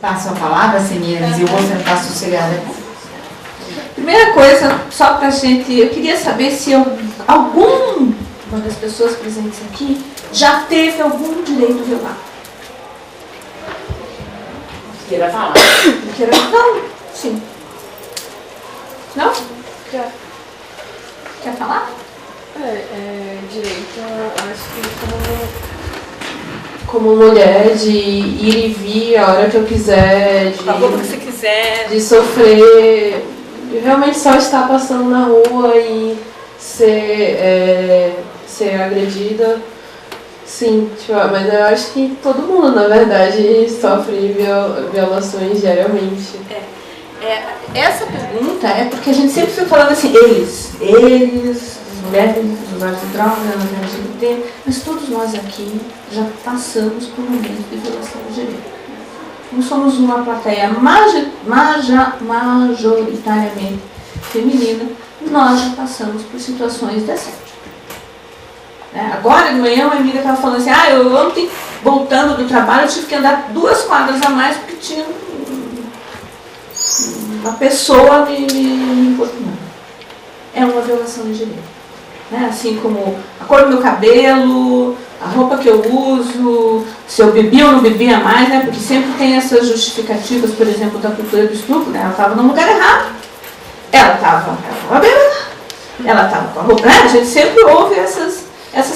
Passo a palavra, senhoras, e eu vou sentar sossegada. Primeira coisa, só pra gente, eu queria saber se alguma das pessoas presentes aqui já teve algum direito violado. Queira falar. Não? Sim. Não? Já. Quer falar? Direito, acho que como mulher, de ir e vir a hora que eu quiser, A roupa que você quiser. de sofrer, de realmente só estar passando na rua e ser agredida. Sim, tipo, mas eu acho que todo mundo, na verdade, sofre violações diariamente. Essa pergunta é porque a gente sempre fica falando assim, eles, as mulheres, os usuários de droga, as LGBT, mas todos nós aqui já passamos por momentos de violação de direito. Como somos uma plateia majoritariamente feminina, nós já passamos por situações de assédio. Agora de manhã a Emília estava falando assim, eu ontem, voltando do trabalho, eu tive que andar 2 quadras a mais porque tinha uma pessoa me importunando. É uma violação de direito. Assim como a cor do meu cabelo, a roupa que eu uso, se eu bebi ou não bebia mais, porque sempre tem essas justificativas, por exemplo, da cultura do estupro, ela estava no lugar errado, ela estava bêbada, ela estava com a roupa, a gente sempre ouve essas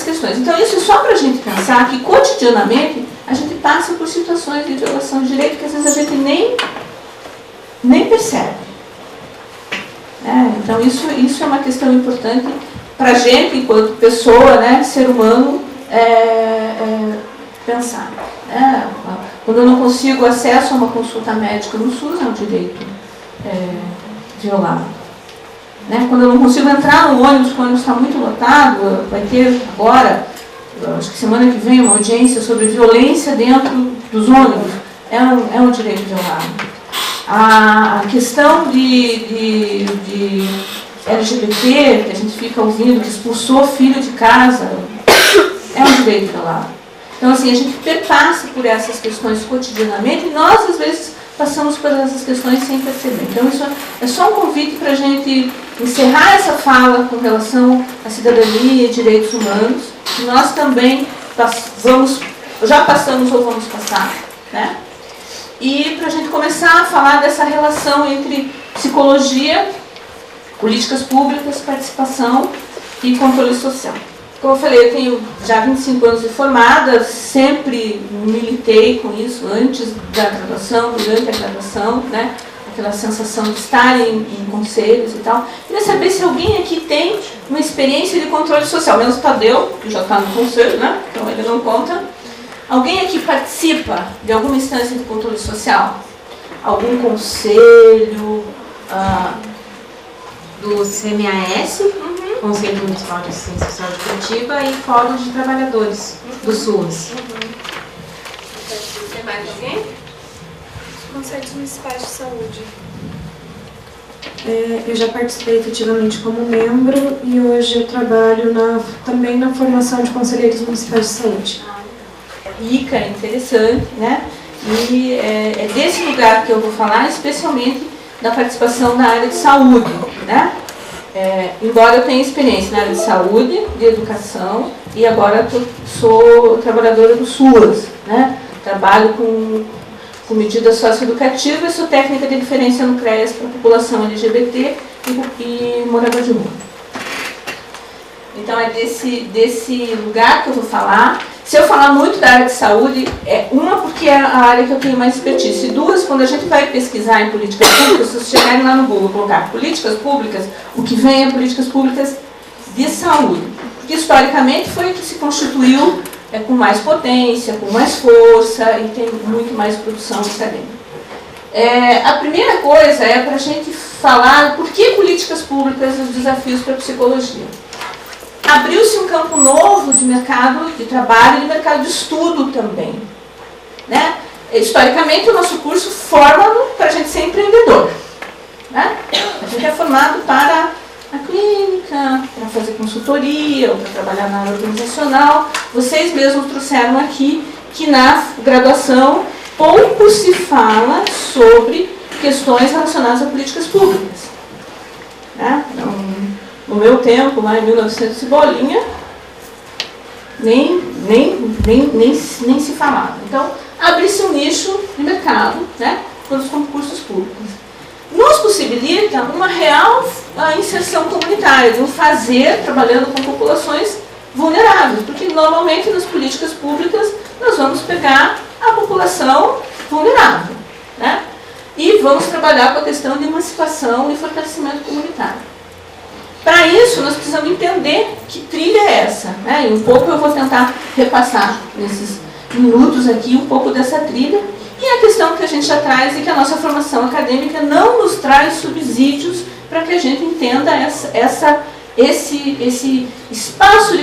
questões. Então isso é só para a gente pensar que cotidianamente a gente passa por situações de violação de direito que às vezes a gente nem percebe. Então isso é uma questão importante para a gente, enquanto pessoa, ser humano, pensar. Quando eu não consigo acesso a uma consulta médica no SUS, é um direito violado. Quando eu não consigo entrar no ônibus, quando o ônibus está muito lotado, vai ter agora, acho que semana que vem, uma audiência sobre violência dentro dos ônibus, é um direito violado. A questão de LGBT, que a gente fica ouvindo, que expulsou filho de casa, é um direito violado. Então, assim, a gente perpassa por essas questões cotidianamente e nós, às vezes, passamos por essas questões sem perceber. Então, isso é só um convite para a gente encerrar essa fala com relação à cidadania e direitos humanos. E nós também já passamos ou vamos passar, E para a gente começar a falar dessa relação entre psicologia, políticas públicas, participação e controle social. Como eu falei, eu tenho já 25 anos de formada, sempre militei com isso antes da graduação, durante a graduação, aquela sensação de estar em conselhos e tal. Queria saber se alguém aqui tem uma experiência de controle social, menos o Tadeu, que já está no conselho, então ele não conta. Alguém aqui participa de alguma instância de controle social? Algum conselho? Do CMAS, Conselho Municipal de Assistência Social de Curitiba, e Fórum de Trabalhadores do SUS. Tem mais alguém? Os Conselhos Municipais de Saúde. Eu já participei efetivamente como membro e hoje eu trabalho também na formação de conselheiros municipais de saúde. Rica, interessante, E é desse lugar que eu vou falar, especialmente da participação na área de saúde, embora eu tenha experiência na área de saúde, de educação, e agora sou trabalhadora do SUAS, Trabalho com medidas socioeducativas, sou técnica de referência no CREAS para a população LGBT e morador de rua. Então é desse lugar que eu vou falar. Se eu falar muito da área de saúde, porque é a área que eu tenho mais expertise. E 2, quando a gente vai pesquisar em políticas públicas, se vocês chegarem lá no Google e colocar políticas públicas, o que vem é políticas públicas de saúde. Porque historicamente foi o que se constituiu com mais potência, com mais força e tem muito mais produção acadêmica. A primeira coisa é para a gente falar por que políticas públicas e os desafios para a psicologia. Abriu-se um campo novo de mercado de trabalho e de mercado de estudo também. Historicamente, o nosso curso forma para a gente ser empreendedor. A gente é formado para a clínica, para fazer consultoria, ou para trabalhar na área organizacional. Vocês mesmos trouxeram aqui que na graduação pouco se fala sobre questões relacionadas a políticas públicas. Né? Então, no meu tempo, lá em 1900 e bolinha, nem se falava. Então, abre-se um nicho de mercado, né, para os concursos públicos. Nos possibilita uma real inserção comunitária, de um fazer trabalhando com populações vulneráveis, porque normalmente nas políticas públicas nós vamos pegar a população vulnerável, né, e vamos trabalhar com a questão de emancipação e fortalecimento comunitário. Para isso, nós precisamos entender que trilha é essa, né, e um pouco eu vou tentar repassar nesses minutos aqui um pouco dessa trilha. E a questão que a gente já traz é que a nossa formação acadêmica não nos traz subsídios para que a gente entenda esse espaço esse espaço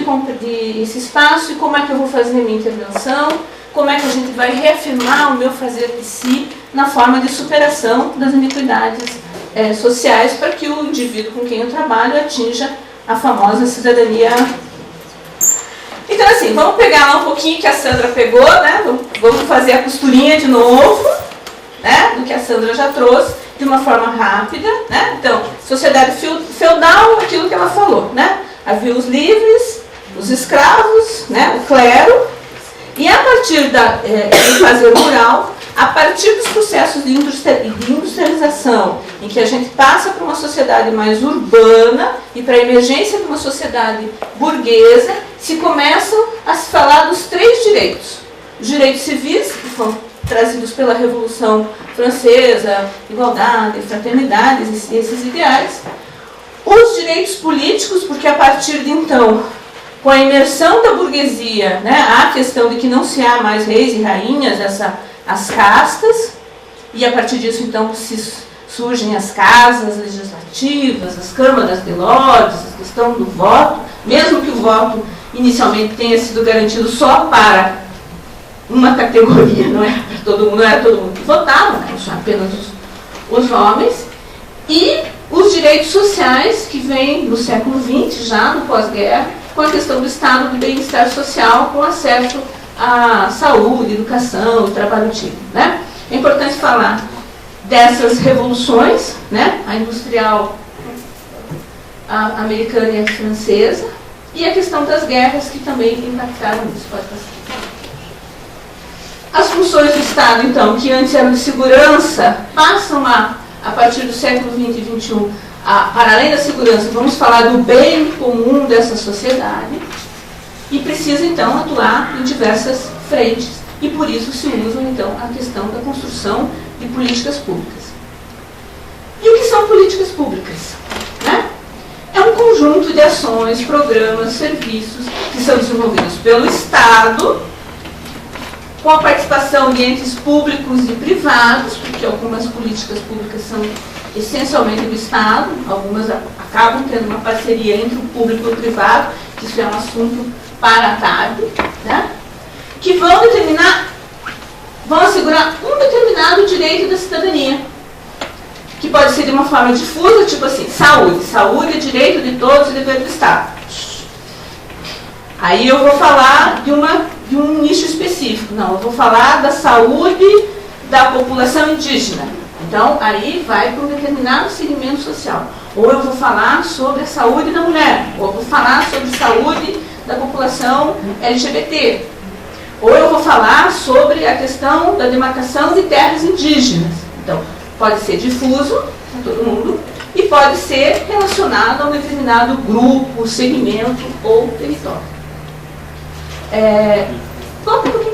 e como é que eu vou fazer a minha intervenção, como é que a gente vai reafirmar o meu fazer de si na forma de superação das iniquidades sociais para que o indivíduo com quem eu trabalho atinja a famosa cidadania. Então, assim, vamos pegar lá um pouquinho que a Sandra pegou, né? Vamos fazer a costurinha de novo, né? Do que a Sandra já trouxe, de uma forma rápida, né? Então, sociedade feudal, aquilo que ela falou, né? Havia os livres, os escravos, né? O clero, e a partir do fazer rural, a partir dos processos de industrialização, em que a gente passa para uma sociedade mais urbana e para a emergência de uma sociedade burguesa, se começam a se falar dos 3 direitos. Os direitos civis, que foram trazidos pela Revolução Francesa, igualdade, fraternidade, esses ideais. Os direitos políticos, porque a partir de então, com a imersão da burguesia, né, há a questão de que não se há mais reis e rainhas, as castas, e a partir disso então surgem as casas legislativas, as câmaras de lordes, a questão do voto, mesmo que o voto inicialmente tenha sido garantido só para uma categoria, não era todo mundo que votava, né, só apenas os homens, e os direitos sociais que vêm no século XX, já no pós-guerra, com a questão do estado do bem-estar social, com acesso à saúde, educação, trabalho digno, né? É importante falar dessas revoluções, né? A industrial a americana e a francesa, e a questão das guerras que também impactaram isso. Pode passar. As funções do Estado, então, que antes eram de segurança, passam a partir do século XX e XXI, para além da segurança, vamos falar do bem comum dessa sociedade, e precisa, então, atuar em diversas frentes, e por isso se usa, então, a questão da construção de políticas públicas. E o que são políticas públicas? Né? É um conjunto de ações, programas, serviços que são desenvolvidos pelo Estado, com a participação de entes públicos e privados, porque algumas políticas públicas são essencialmente do Estado, algumas acabam tendo uma parceria entre o público e o privado, que isso é um assunto para a tarde, né? Que vão assegurar um determinado direito da cidadania, que pode ser de uma forma difusa, tipo assim, saúde. Saúde é direito de todos e dever do Estado. Aí eu vou falar de um nicho específico. Não, eu vou falar da saúde da população indígena. Então, aí vai para um determinado segmento social. Ou eu vou falar sobre a saúde da mulher. Ou eu vou falar sobre a saúde da população LGBT. Ou eu vou falar sobre a questão da demarcação de terras indígenas. Então, pode ser difuso para todo mundo e pode ser relacionado a um determinado grupo, segmento ou território. Volta um pouquinho.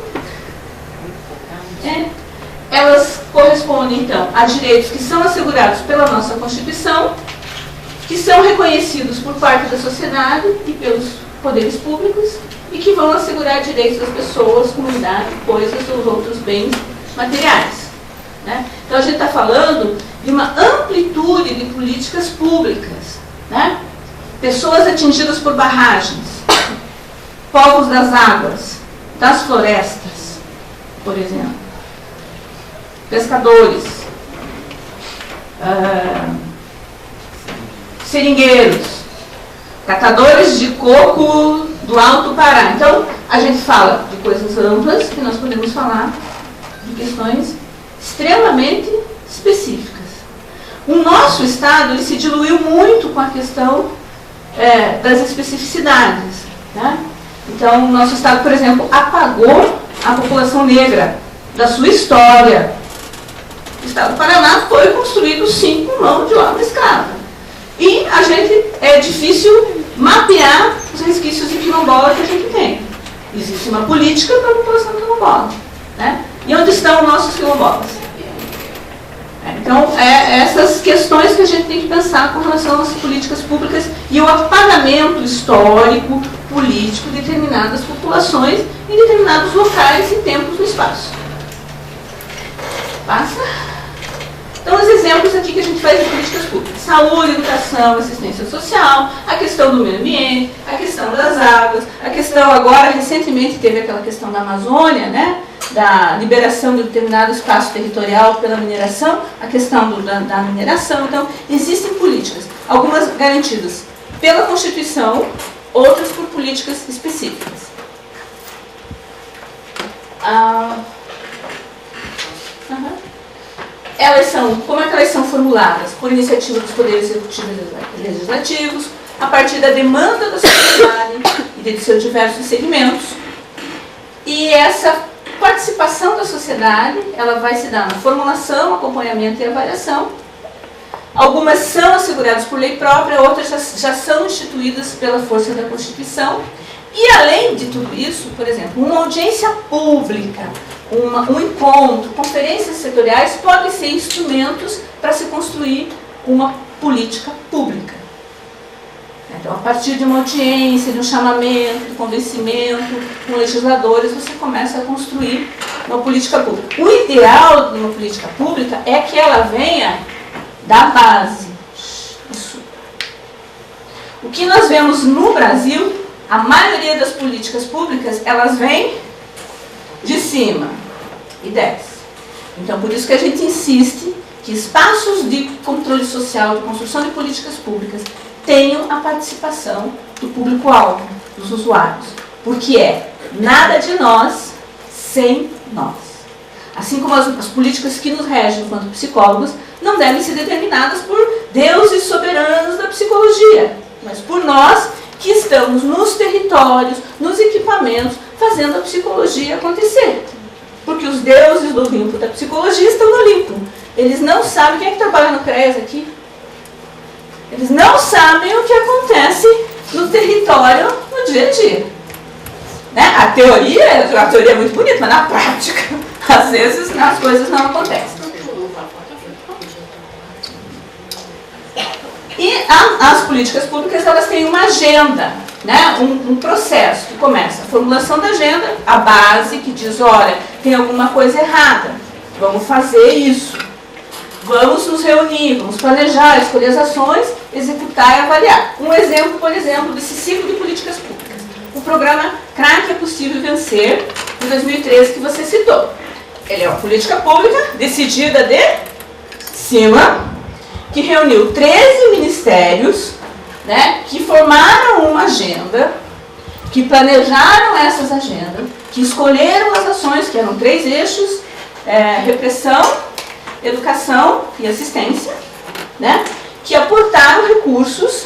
Elas correspondem, então, a direitos que são assegurados pela nossa Constituição, que são reconhecidos por parte da sociedade e pelos poderes públicos e que vão assegurar direitos das pessoas, comunidade, coisas ou outros bens materiais. Né? Então, a gente está falando de uma amplitude de políticas públicas. Né? Pessoas atingidas por barragens, povos das águas, das florestas, por exemplo. Pescadores, seringueiros, catadores de coco do Alto Pará. Então, a gente fala de coisas amplas que nós podemos falar de questões extremamente específicas. O nosso Estado ele se diluiu muito com a questão das especificidades. Né? Então, o nosso Estado, por exemplo, apagou a população negra da sua história. O Estado do Paraná foi construído sim com mão de obra escrava. E a gente, é difícil mapear os resquícios de quilombola que a gente tem. Existe uma política para a população quilombola. Né? E onde estão nossos quilombolas? Então, essas questões que a gente tem que pensar com relação às políticas públicas e o apagamento histórico, político de determinadas populações em determinados locais e tempos no espaço. Passa? Então, os exemplos aqui que a gente faz de políticas públicas: saúde, educação, assistência social, a questão do meio ambiente, a questão das águas, a questão agora, recentemente teve aquela questão da Amazônia, né? Da liberação de determinado espaço territorial pela mineração, a questão da mineração. Então, existem políticas, algumas garantidas pela Constituição, outras por políticas específicas. Elas são, como é que elas são formuladas? Por iniciativa dos poderes executivos e legislativos, a partir da demanda da sociedade e de seus diversos segmentos. E essa participação da sociedade, ela vai se dar na formulação, acompanhamento e avaliação. Algumas são asseguradas por lei própria, outras já são instituídas pela força da Constituição. E além de tudo isso, por exemplo, uma audiência pública, um encontro, conferências setoriais podem ser instrumentos para se construir uma política pública. Então, a partir de uma audiência, de um chamamento, de convencimento com legisladores, você começa a construir uma política pública. O ideal de uma política pública é que ela venha da base. Isso. O que nós vemos no Brasil, a maioria das políticas públicas, elas vêm de cima e desce. Então, por isso que a gente insiste que espaços de controle social, de construção de políticas públicas, tenham a participação do público-alvo, dos usuários. Porque nada de nós sem nós. Assim como as políticas que nos regem enquanto psicólogos não devem ser determinadas por deuses soberanos da psicologia, mas por nós que estamos nos territórios, nos equipamentos, fazendo a psicologia acontecer. Porque os deuses do Olimpo da psicologia estão no Olimpo. Eles não sabem quem é que trabalha no CREAS aqui. Eles não sabem o que acontece no território, no dia a dia. Né? A teoria é muito bonita, mas na prática, às vezes, as coisas não acontecem. E as políticas públicas, elas têm uma agenda, né? Um processo que começa a formulação da agenda, a base que diz, olha, tem alguma coisa errada, vamos fazer isso. Vamos nos reunir, vamos planejar, escolher as ações, executar e avaliar. Um exemplo, por exemplo, desse ciclo de políticas públicas. O programa Crack é Possível Vencer, de 2013, que você citou. Ele é uma política pública decidida de cima, que reuniu 13 ministérios, né, que formaram uma agenda, que planejaram essas agendas, que escolheram as ações, que eram 3 eixos, repressão, educação e assistência, né, que aportaram recursos,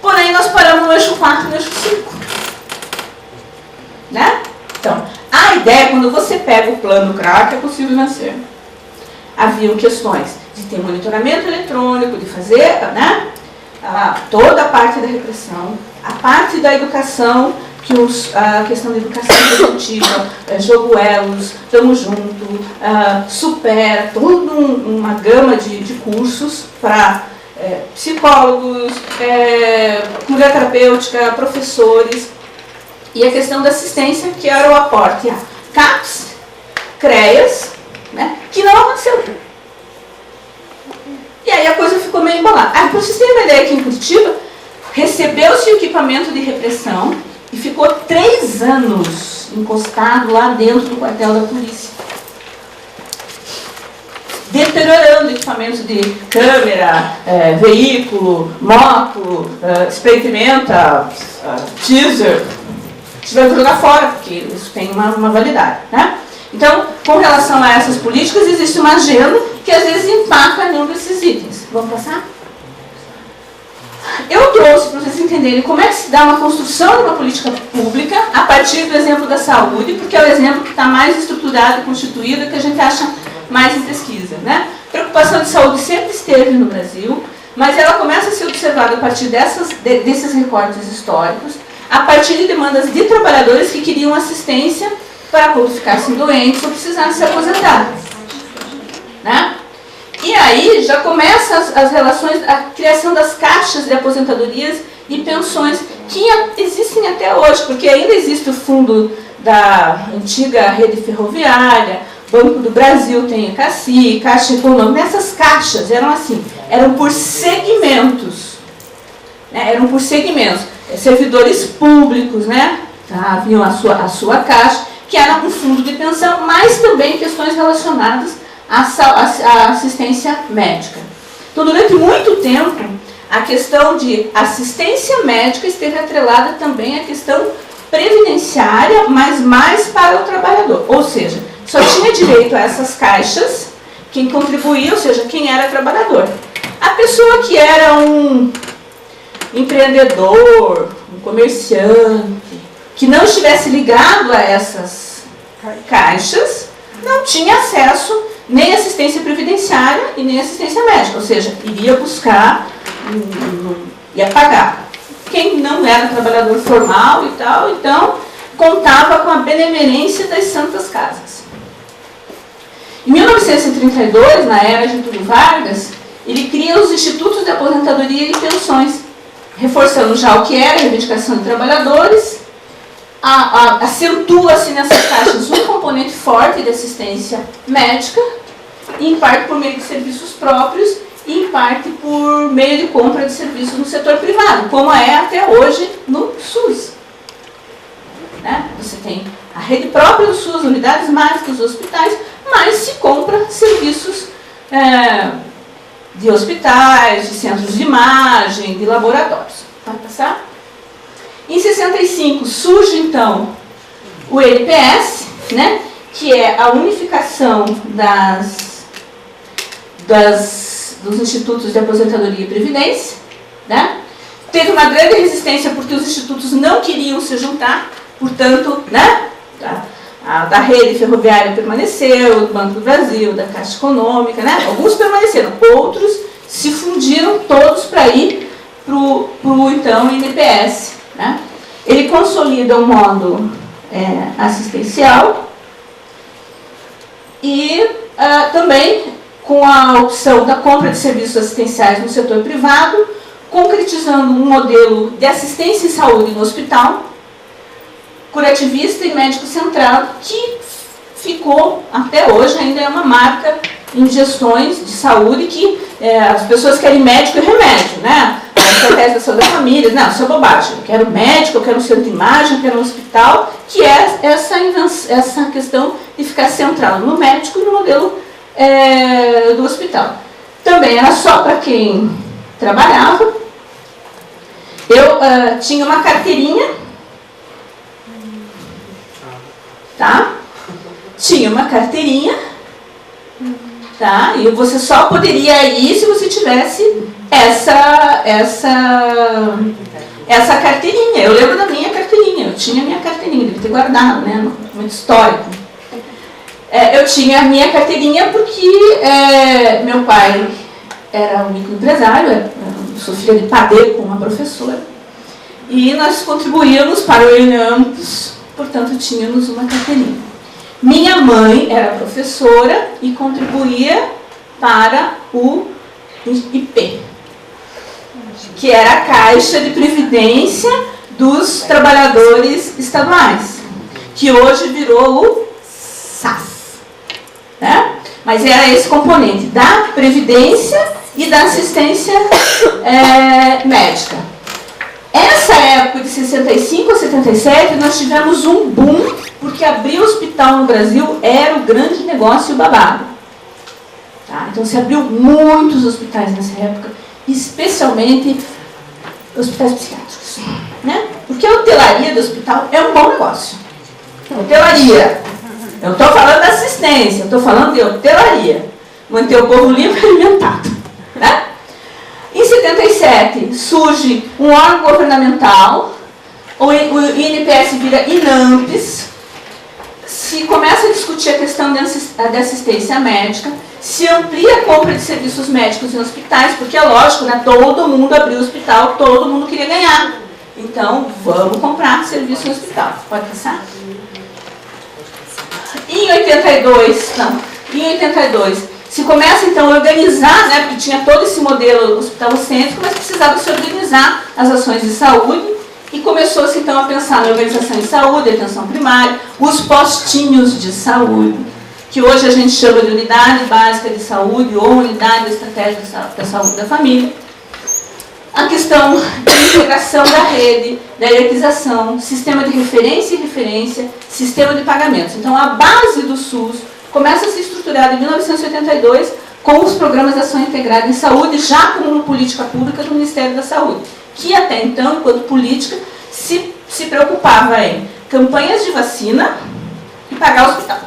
porém nós paramos no eixo 4 e no eixo 5. Né? Então, a ideia, quando você pega o plano Crack, é possível vencer. Haviam questões de ter monitoramento eletrônico, de fazer, né, toda a parte da repressão, a parte da educação, que a questão da educação executiva, Jogo Elos, Tamo Junto, supera toda uma gama de cursos para psicólogos, mulher terapêutica, professores, e a questão da assistência, que era o aporte a CAPS, CREAS, né, que não aconteceu. E aí a coisa ficou meio embolada. Para vocês terem uma ideia, aqui em Curitiba, recebeu-se o equipamento de repressão e ficou 3 anos encostado lá dentro do quartel da polícia. Deteriorando equipamentos de câmera, veículo, moto, spray pimenta, teaser. Tiveram que jogar fora, porque isso tem uma validade. Né? Então, com relação a essas políticas, existe uma agenda que às vezes empaca em um desses itens. Vamos passar? Eu trouxe para vocês entenderem como é que se dá uma construção de uma política pública a partir do exemplo da saúde, porque é o exemplo que está mais estruturado e constituído e que a gente acha mais em pesquisa, né? Preocupação de saúde sempre esteve no Brasil, mas ela começa a ser observada a partir desses recortes históricos, a partir de demandas de trabalhadores que queriam assistência para quando ficassem doentes ou precisassem se aposentar, né? E aí já começa as relações, a criação das caixas de aposentadorias e pensões que existem até hoje, porque ainda existe o fundo da antiga rede ferroviária, Banco do Brasil tem a CACI, Caixa Econômica. Essas caixas eram assim, eram por segmentos, né? Eram por segmentos, servidores públicos, né? Haviam a sua caixa, que era um fundo de pensão, mas também questões relacionadas à assistência médica. Então, durante muito tempo, a questão de assistência médica esteve atrelada também à questão previdenciária, mas mais para o trabalhador. Ou seja, só tinha direito a essas caixas quem contribuía, ou seja, quem era trabalhador. A pessoa que era um empreendedor, um comerciante, que não estivesse ligado a essas caixas, não tinha acesso nem assistência previdenciária e nem assistência médica, ou seja, iria buscar, ia pagar. Quem não era trabalhador formal e tal, então contava com a benemerência das santas casas. Em 1932, na era Getúlio Vargas, ele cria os institutos de aposentadoria e pensões, reforçando já o que era a reivindicação de trabalhadores, acentua-se nessas caixas um componente forte de assistência médica, em parte por meio de serviços próprios e em parte por meio de compra de serviços no setor privado, como é até hoje no SUS. Né? Você tem a rede própria do SUS, unidades mágicas, hospitais, mas se compra serviços de hospitais, de centros de imagem, de laboratórios. Pode passar? Em 65 surge então o ENPS, né, que é a unificação dos institutos de aposentadoria e previdência, né? Teve uma grande resistência porque os institutos não queriam se juntar, portanto, né, da rede ferroviária permaneceu, do Banco do Brasil, da Caixa Econômica, né? Alguns permaneceram, outros se fundiram todos para ir para o então INPS. Né? Ele consolida um modo assistencial e também com a opção da compra de serviços assistenciais no setor privado, concretizando um modelo de assistência em saúde no hospital, curativista e médico centrado, que ficou até hoje, ainda é uma marca em gestões de saúde que as pessoas querem médico e remédio, né? A estratégia da saúde da família, não, isso é bobagem, eu quero médico, eu quero um centro de imagem, eu quero um hospital, que é essa questão de ficar centrado no médico e no modelo do hospital. Também era só para quem trabalhava. Eu tinha uma carteirinha, tá? Tinha uma carteirinha, tá? E você só poderia ir se você tivesse essa carteirinha. Eu lembro da minha carteirinha, eu tinha a minha carteirinha, devia ter guardado, né? No documento histórico. Eu tinha a minha carteirinha porque meu pai era um microempresário, eu sou filha de padeiro com uma professora, e nós contribuíamos para o INAMPS, portanto tínhamos uma carteirinha. Minha mãe era professora e contribuía para o IP, que era a Caixa de Previdência dos Trabalhadores Estaduais, que hoje virou o SAS. Né? Mas era esse componente da Previdência e da assistência médica. Essa época de 65 a 77, nós tivemos um boom, porque abrir hospital no Brasil era o grande negócio e o babado. Tá? Então se abriu muitos hospitais nessa época, especialmente hospitais psiquiátricos. Né? Porque a hotelaria do hospital é um bom negócio. Hotelaria, Eu estou falando da assistência, eu estou falando de hotelaria. Manter o povo limpo e alimentado. Né? Em 77, surge um órgão governamental, o INPS vira INAMPS, se começa a discutir a questão da assistência médica, se amplia a compra de serviços médicos em hospitais, porque é lógico, né, todo mundo abriu hospital, todo mundo queria ganhar. Então, vamos comprar serviço no hospital. Pode passar? Em 82, se começa então a organizar, né, porque tinha todo esse modelo hospitalocêntrico, mas precisava se organizar as ações de saúde, e começou-se então a pensar na organização de saúde, atenção primária, os postinhos de saúde, que hoje a gente chama de unidade básica de saúde ou unidade estratégica da saúde da família. A questão de integração da rede, da hierarquização, sistema de referência e referência, sistema de pagamentos. Então, a base do SUS começa a se estruturar em 1982 com os programas de ação integrada em saúde, já como uma política pública do Ministério da Saúde, que até então, enquanto política, se preocupava em campanhas de vacina e pagar o hospital.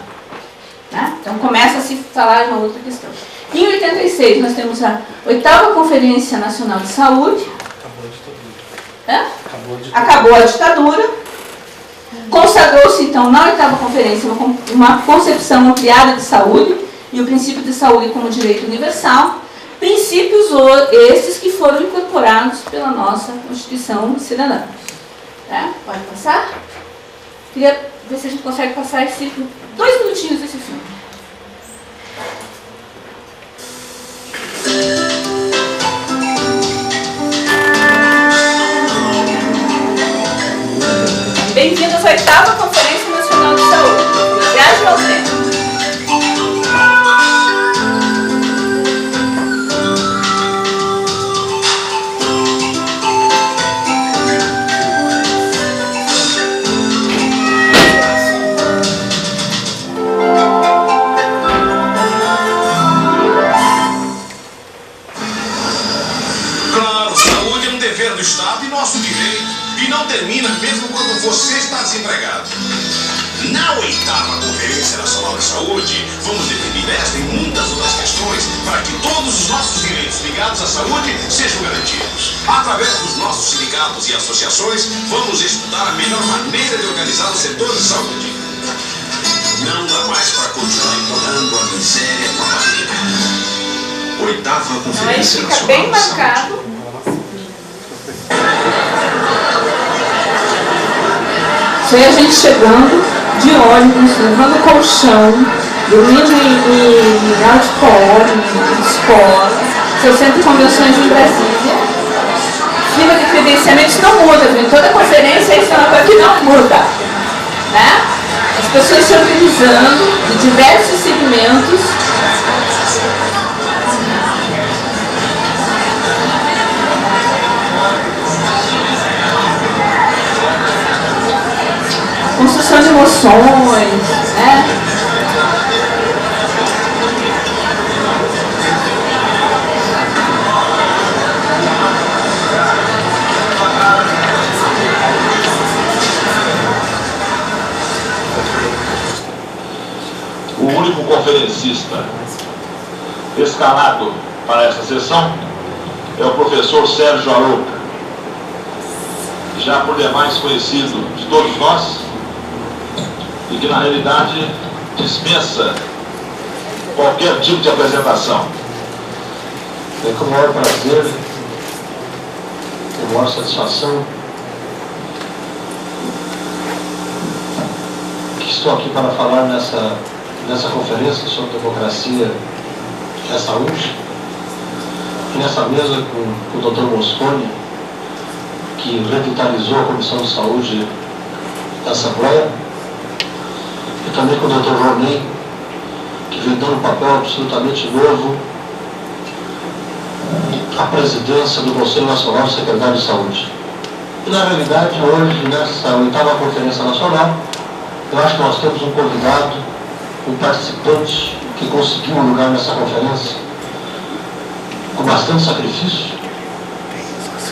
Né? Então, começa a se falar de uma outra questão. Em 86, nós temos a 8ª Conferência Nacional de Saúde. Acabou a ditadura. Consagrou-se, então, na 8ª Conferência, uma concepção ampliada de saúde e o princípio de saúde como direito universal. Princípios esses que foram incorporados pela nossa Constituição Cidadã. Pode passar? Queria ver se a gente consegue passar 2 minutinhos desse filme. Bem-vindos à 8ª Conferência Nacional de Saúde. Viagem ao tempo. Do Estado e nosso direito. E não termina mesmo quando você está desempregado. Na 8ª Conferência Nacional de Saúde, vamos definir esta e muitas outras questões para que todos os nossos direitos ligados à saúde sejam garantidos. Através dos nossos sindicatos e associações, vamos estudar a melhor maneira de organizar o setor de saúde. Não dá mais para continuar empurrando a miséria com a barriga. 8ª Conferência Nacional bem de Saúde. Isso aí a gente chegando de ônibus, levando colchão, dormindo em auditório, em escola, seu centro de convenções em Brasília. Clima de credenciamento, isso não muda, gente. Toda conferência isso é uma coisa que não muda. Né? As pessoas se organizando de diversos segmentos. Construção de emoções, né? O único conferencista escalado para essa sessão é o professor Sérgio Arouca, já por demais conhecido de todos nós, e que na realidade dispensa qualquer tipo de apresentação. É com o maior prazer, com a maior satisfação que estou aqui para falar nessa conferência sobre democracia e a saúde, e nessa mesa com o Dr. Mosconi, que revitalizou a Comissão de Saúde da Assembleia, e também com o Dr. Roney, que vem dando um papel absolutamente novo à presidência do Conselho Nacional do Secretário de Saúde. E na realidade, hoje, nessa 8ª Conferência Nacional, eu acho que nós temos um convidado, um participante que conseguiu um lugar nessa conferência com bastante sacrifício,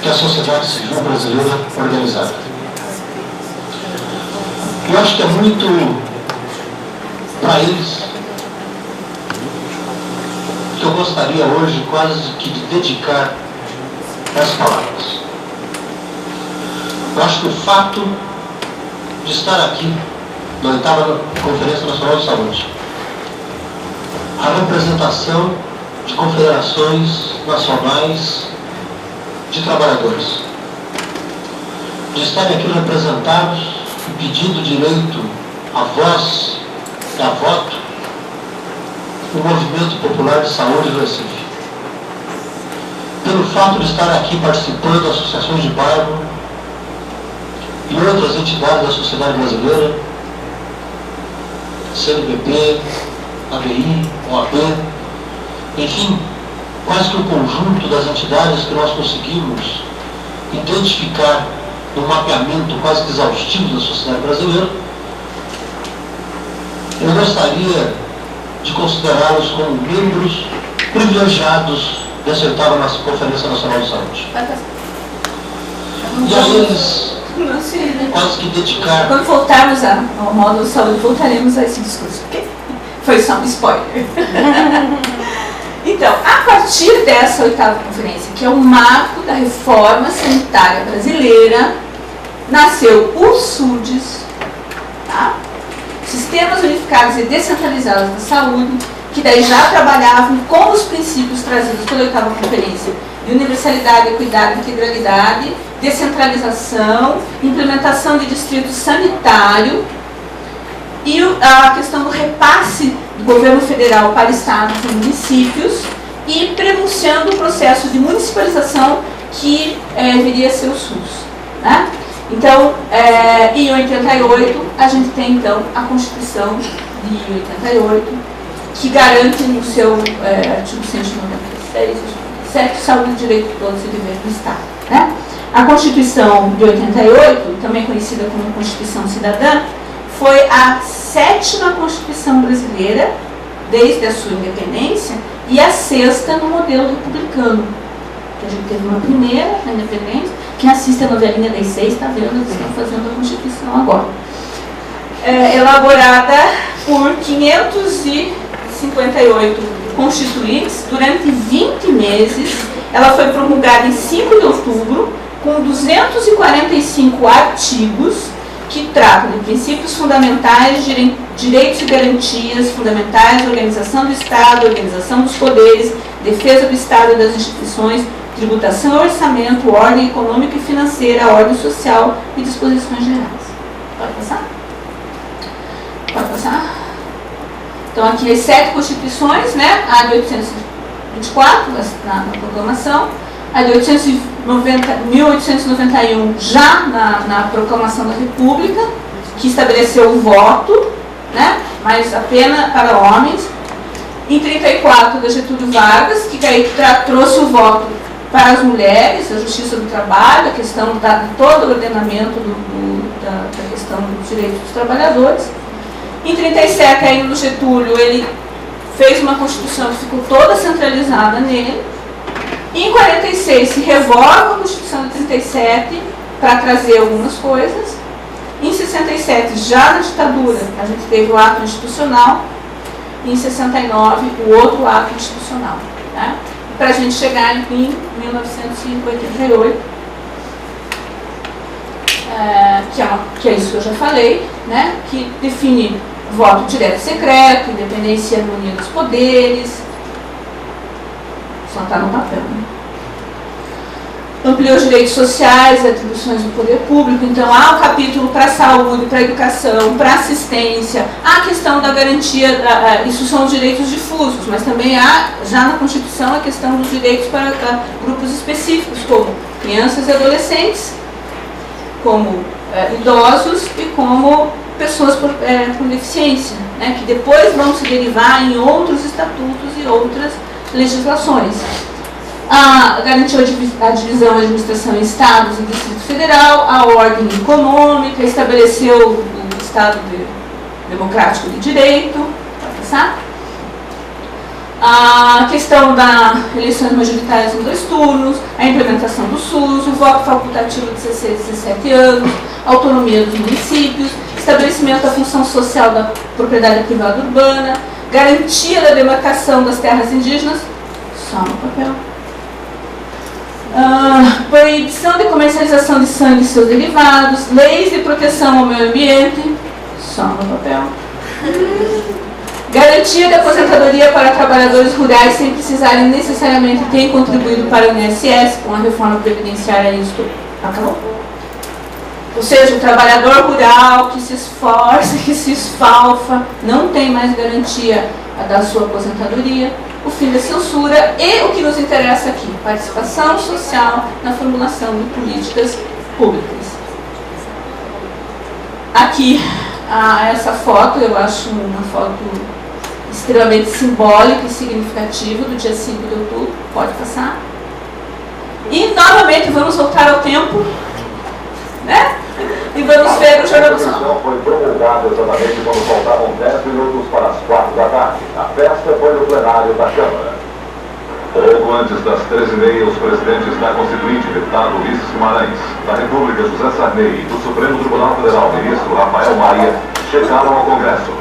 que é a sociedade civil brasileira organizada. Eu acho que é muito para eles que eu gostaria hoje quase que de dedicar as palavras. Eu acho que o fato de estar aqui na 8ª Conferência Nacional de Saúde, a representação de confederações nacionais de trabalhadores, de estarem aqui representados e pedindo direito à voz e a voto o Movimento Popular de Saúde do Recife. Pelo fato de estar aqui participando de associações de bairro e outras entidades da sociedade brasileira, CNBB, ABI, OAB, enfim, quase que o conjunto das entidades que nós conseguimos identificar no mapeamento quase que exaustivo da sociedade brasileira, eu gostaria de considerá-los como membros privilegiados dessa 8ª Conferência Nacional de Saúde. E a eles, quase que dedicar... Quando voltarmos ao módulo de saúde, voltaremos a esse discurso, ok? Foi só um spoiler. Então, a partir dessa 8ª conferência, que é o marco da reforma sanitária brasileira, nasceu o SUDES, tá? Sistemas Unificados e Descentralizados da Saúde, que daí já trabalhavam com os princípios trazidos pela 8ª conferência de universalidade, equidade, integralidade, descentralização, implementação de distrito sanitário e a questão do repasse do governo federal para estados e municípios e prenunciando o processo de municipalização que viria a ser o SUS, né? Então, em 88, a gente tem então a Constituição de 88, que garante no seu artigo 196, 197, saúde, direito de todos e dever do Estado, né? A Constituição de 88, também conhecida como Constituição Cidadã, foi a 7ª Constituição brasileira, desde a sua independência, e a 6ª no modelo republicano. A gente teve uma primeira na independência. Quem assiste a novelinha das 6 está vendo, eles estão fazendo a Constituição agora. Elaborada por 558 constituintes durante 20 meses. Ela foi promulgada em 5 de outubro, com 245 artigos que tratam de princípios fundamentais, direitos e garantias fundamentais, organização do Estado, organização dos poderes, defesa do Estado e das instituições, tributação e orçamento, ordem econômica e financeira, ordem social e disposições gerais. Pode passar? Pode passar? Então, aqui as 7 constituições, né? A de 1824, na proclamação, a de 1891, já na proclamação da República, que estabeleceu o voto, né? Mas apenas para homens. Em 34, da Getúlio Vargas, que trouxe o voto para as mulheres, a justiça do trabalho, a questão de todo o ordenamento da questão dos direitos dos trabalhadores. Em 37, ainda no Getúlio, ele fez uma Constituição que ficou toda centralizada nele. Em 46, se revoga a Constituição de 37 para trazer algumas coisas. Em 67, já na ditadura, a gente teve o ato institucional. E em 69, o outro ato institucional, né? Para a gente chegar em 1988, que é isso que eu já falei, né? Que define voto direto e secreto, independência e harmonia dos poderes. Só está no papel, né? Ampliou os direitos sociais e atribuições do poder público. Então, há um capítulo para a saúde, para a educação, para a assistência, há a questão da garantia, isso são os direitos difusos, mas também há, já na Constituição, a questão dos direitos para grupos específicos, como crianças e adolescentes, como idosos e como pessoas por deficiência, né, que depois vão se derivar em outros estatutos e outras legislações. Garantiu a divisão da administração em estados e Distrito Federal, a ordem econômica, estabeleceu o Estado democrático de direito, pode passar? A questão das eleições majoritárias em 2 turnos, a implementação do SUS, o voto facultativo de 16 a 17 anos, a autonomia dos municípios, estabeleceu estabelecimento da função social da propriedade privada urbana, garantia da demarcação das terras indígenas, só no papel. Proibição de comercialização de sangue e seus derivados, leis de proteção ao meio ambiente, só no papel. Garantia de aposentadoria para trabalhadores rurais sem precisarem necessariamente ter contribuído para o INSS, com a reforma previdenciária isso acabou. Ou seja, o trabalhador rural que se esforça, que se esfalfa, não tem mais garantia da sua aposentadoria, o fim da censura e o que nos interessa aqui, participação social na formulação de políticas públicas. Aqui, essa foto, eu acho uma foto extremamente simbólica e significativa do dia 5 de outubro, pode passar. E, novamente, vamos voltar ao tempo, né? E vamos ver o Jornal Nacional. A decisão foi promulgada exatamente quando faltavam 10 minutos para as 4 da tarde. A festa foi no plenário da Câmara. Pouco antes das 13h30, os presidentes da Constituinte, deputado Ulisses Guimarães, da República José Sarney e do Supremo Tribunal Federal, ministro Rafael Maia, chegaram ao Congresso.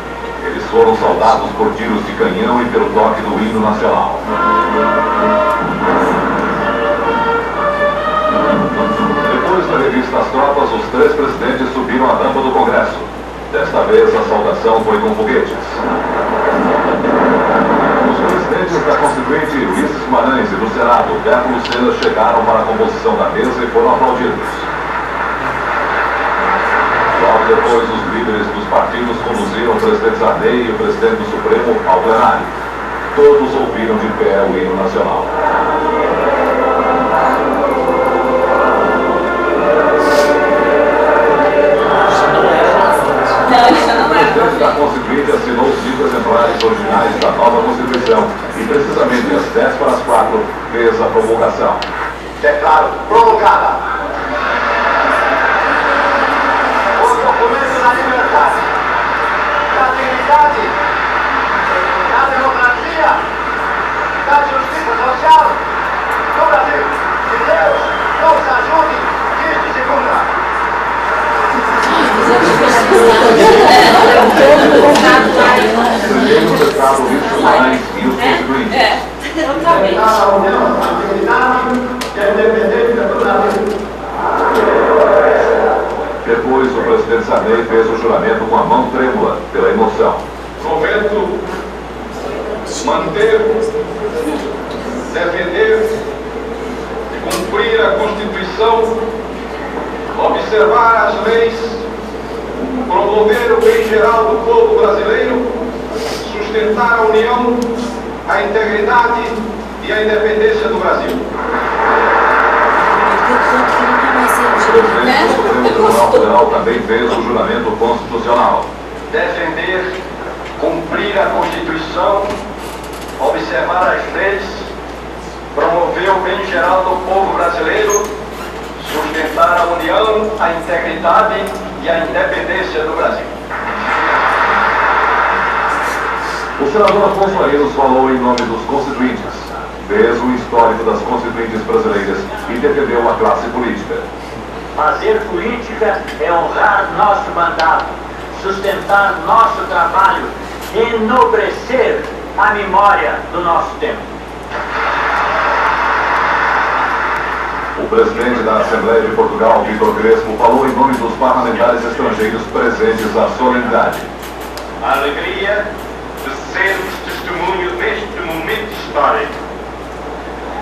Eles foram saudados por tiros de canhão e pelo toque do hino nacional. Depois da revista às tropas, os 3 presidentes subiram a rampa do Congresso. Desta vez, a saudação foi com foguetes. Os presidentes da Constituinte, Ulisses Guimarães, e do Senado, Beto Lucena, chegaram para a composição da mesa e foram aplaudidos. Logo depois, os líderes dos partidos conduziram o presidente Sarney e o presidente do Supremo ao plenário. Todos ouviram de pé o hino nacional. O presidente da Constituinte assinou os 5 exemplares originais da nova Constituição e, precisamente às 10 para as 4, fez a promulgação. Declaro promulgada o documento da liberdade, da dignidade, da democracia, da justiça social no Brasil. Que Deus nos ajude e se cumpra. Primeiro o deputado Ulisses Guimarães e os constituintes. Depois o presidente Sarney fez o juramento com a mão trêmula pela emoção. Prometo manter, defender e cumprir a Constituição, observar as leis, promover o bem geral do povo brasileiro, sustentar a união, a integridade e a independência do Brasil. O presidente do Supremo Tribunal Federal também fez o juramento constitucional. Defender, cumprir a Constituição, observar as leis, promover o bem geral do povo brasileiro, sustentar a união, a integridade e a independência do Brasil. O senador Afonso Arinos falou em nome dos constituintes, fez o histórico das constituintes brasileiras e defendeu a classe política. Fazer política é honrar nosso mandato, sustentar nosso trabalho, enobrecer a memória do nosso tempo. O presidente da Assembleia de Portugal, Vítor Crespo, falou em nome dos parlamentares estrangeiros presentes à solenidade. A alegria de sermos testemunho deste momento histórico,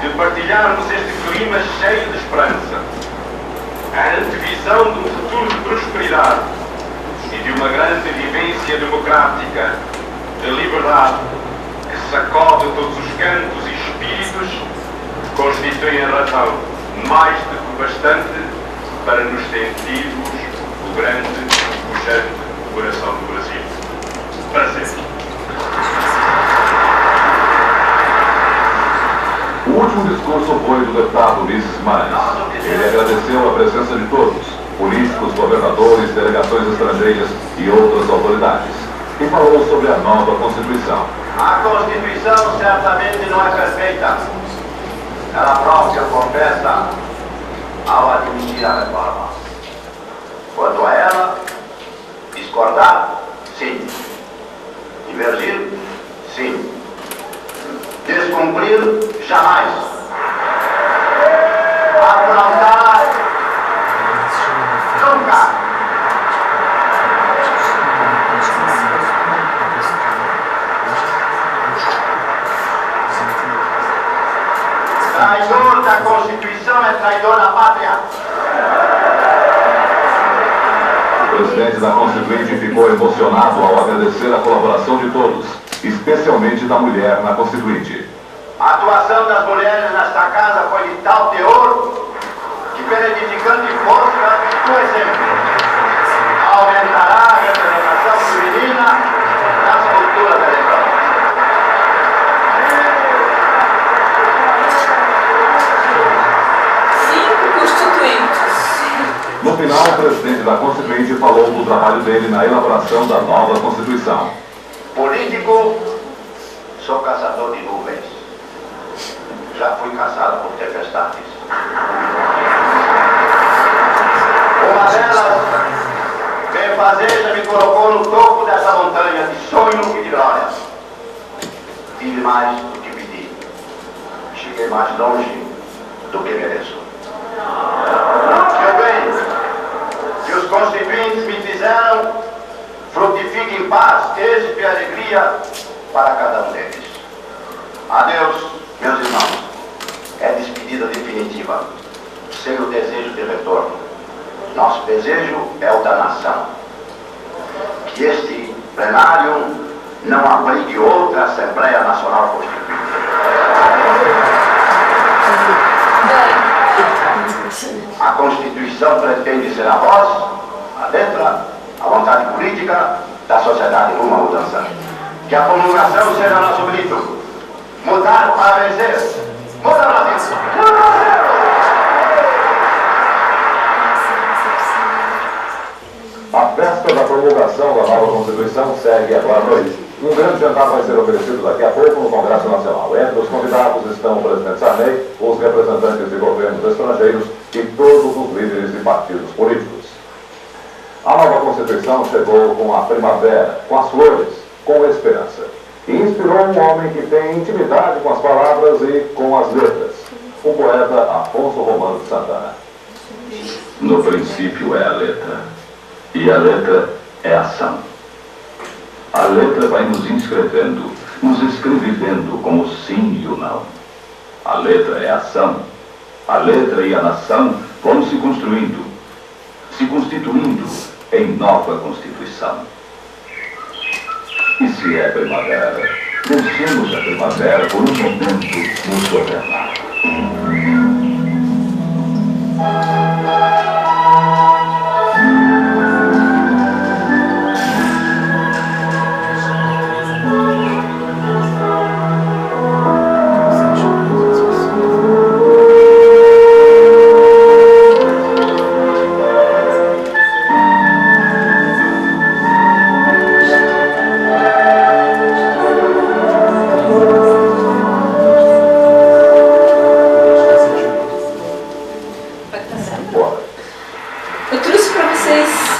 de partilharmos este clima cheio de esperança, a antevisão de um futuro de prosperidade e de uma grande vivência democrática, de liberdade, que sacode todos os cantos e espíritos, constituem a razão mais do que bastante para nos sentirmos o grande e pujante coração do Brasil. Prazer. O último discurso foi do deputado Ulisses Guimarães. Ele agradeceu a presença de todos, políticos, governadores, delegações estrangeiras e outras autoridades, e falou sobre a nova Constituição. A Constituição certamente não é perfeita. Ela própria confessa ao admitir a reforma. Quanto a ela, Discordar? Sim. Divergir? Sim. Descumprir? Jamais. Afrontar? Nunca. Traidor da Constituição é traidor da pátria. O presidente da Constituinte ficou emocionado ao agradecer a colaboração de todos, especialmente da mulher na Constituinte. A atuação das mulheres nesta casa foi de tal teor que, pela edificante força do exemplo, aumentará a representação feminina nas futuras eleições. No final, o presidente da Constituinte falou do trabalho dele na elaboração da nova Constituição. Político, sou caçador de nuvens. Já fui caçado por tempestades. Uma delas, benfazeja, me colocou no topo dessa montanha de sonho e de glória. Tive mais do que pedi. Cheguei mais longe do que mereço. Que o bem que os constituintes me fizeram frutifique em paz, êxito e alegria para cada um deles. Adeus, meus irmãos. É despedida definitiva, sem o desejo de retorno. Nosso desejo é o da nação. Que este plenário não abrigue outra Assembleia Nacional Constituinte. A Constituição pretende ser a voz, a letra, a vontade política da sociedade rumo à mudança. Que a promulgação seja nosso grito. Mudar para vencer. Muda Brasil! A festa da promulgação da nova Constituição segue agora à noite. Um grande jantar vai ser oferecido daqui a pouco no Congresso Nacional. Entre os convidados estão o presidente Sarney, os representantes de governos estrangeiros e todos os líderes de partidos políticos. A nova Constituição chegou com a primavera, com as flores, com a esperança. E inspirou um homem que tem intimidade com as palavras e com as letras, o poeta Afonso Romano de Santana. No princípio é a letra, e a letra é ação. A letra vai nos inscrevendo, nos escrevendo com o sim e o não. A letra é ação. A letra e a nação vão se construindo, se constituindo em nova Constituição. E se é primavera, deixemos a primavera por um momento nos governar.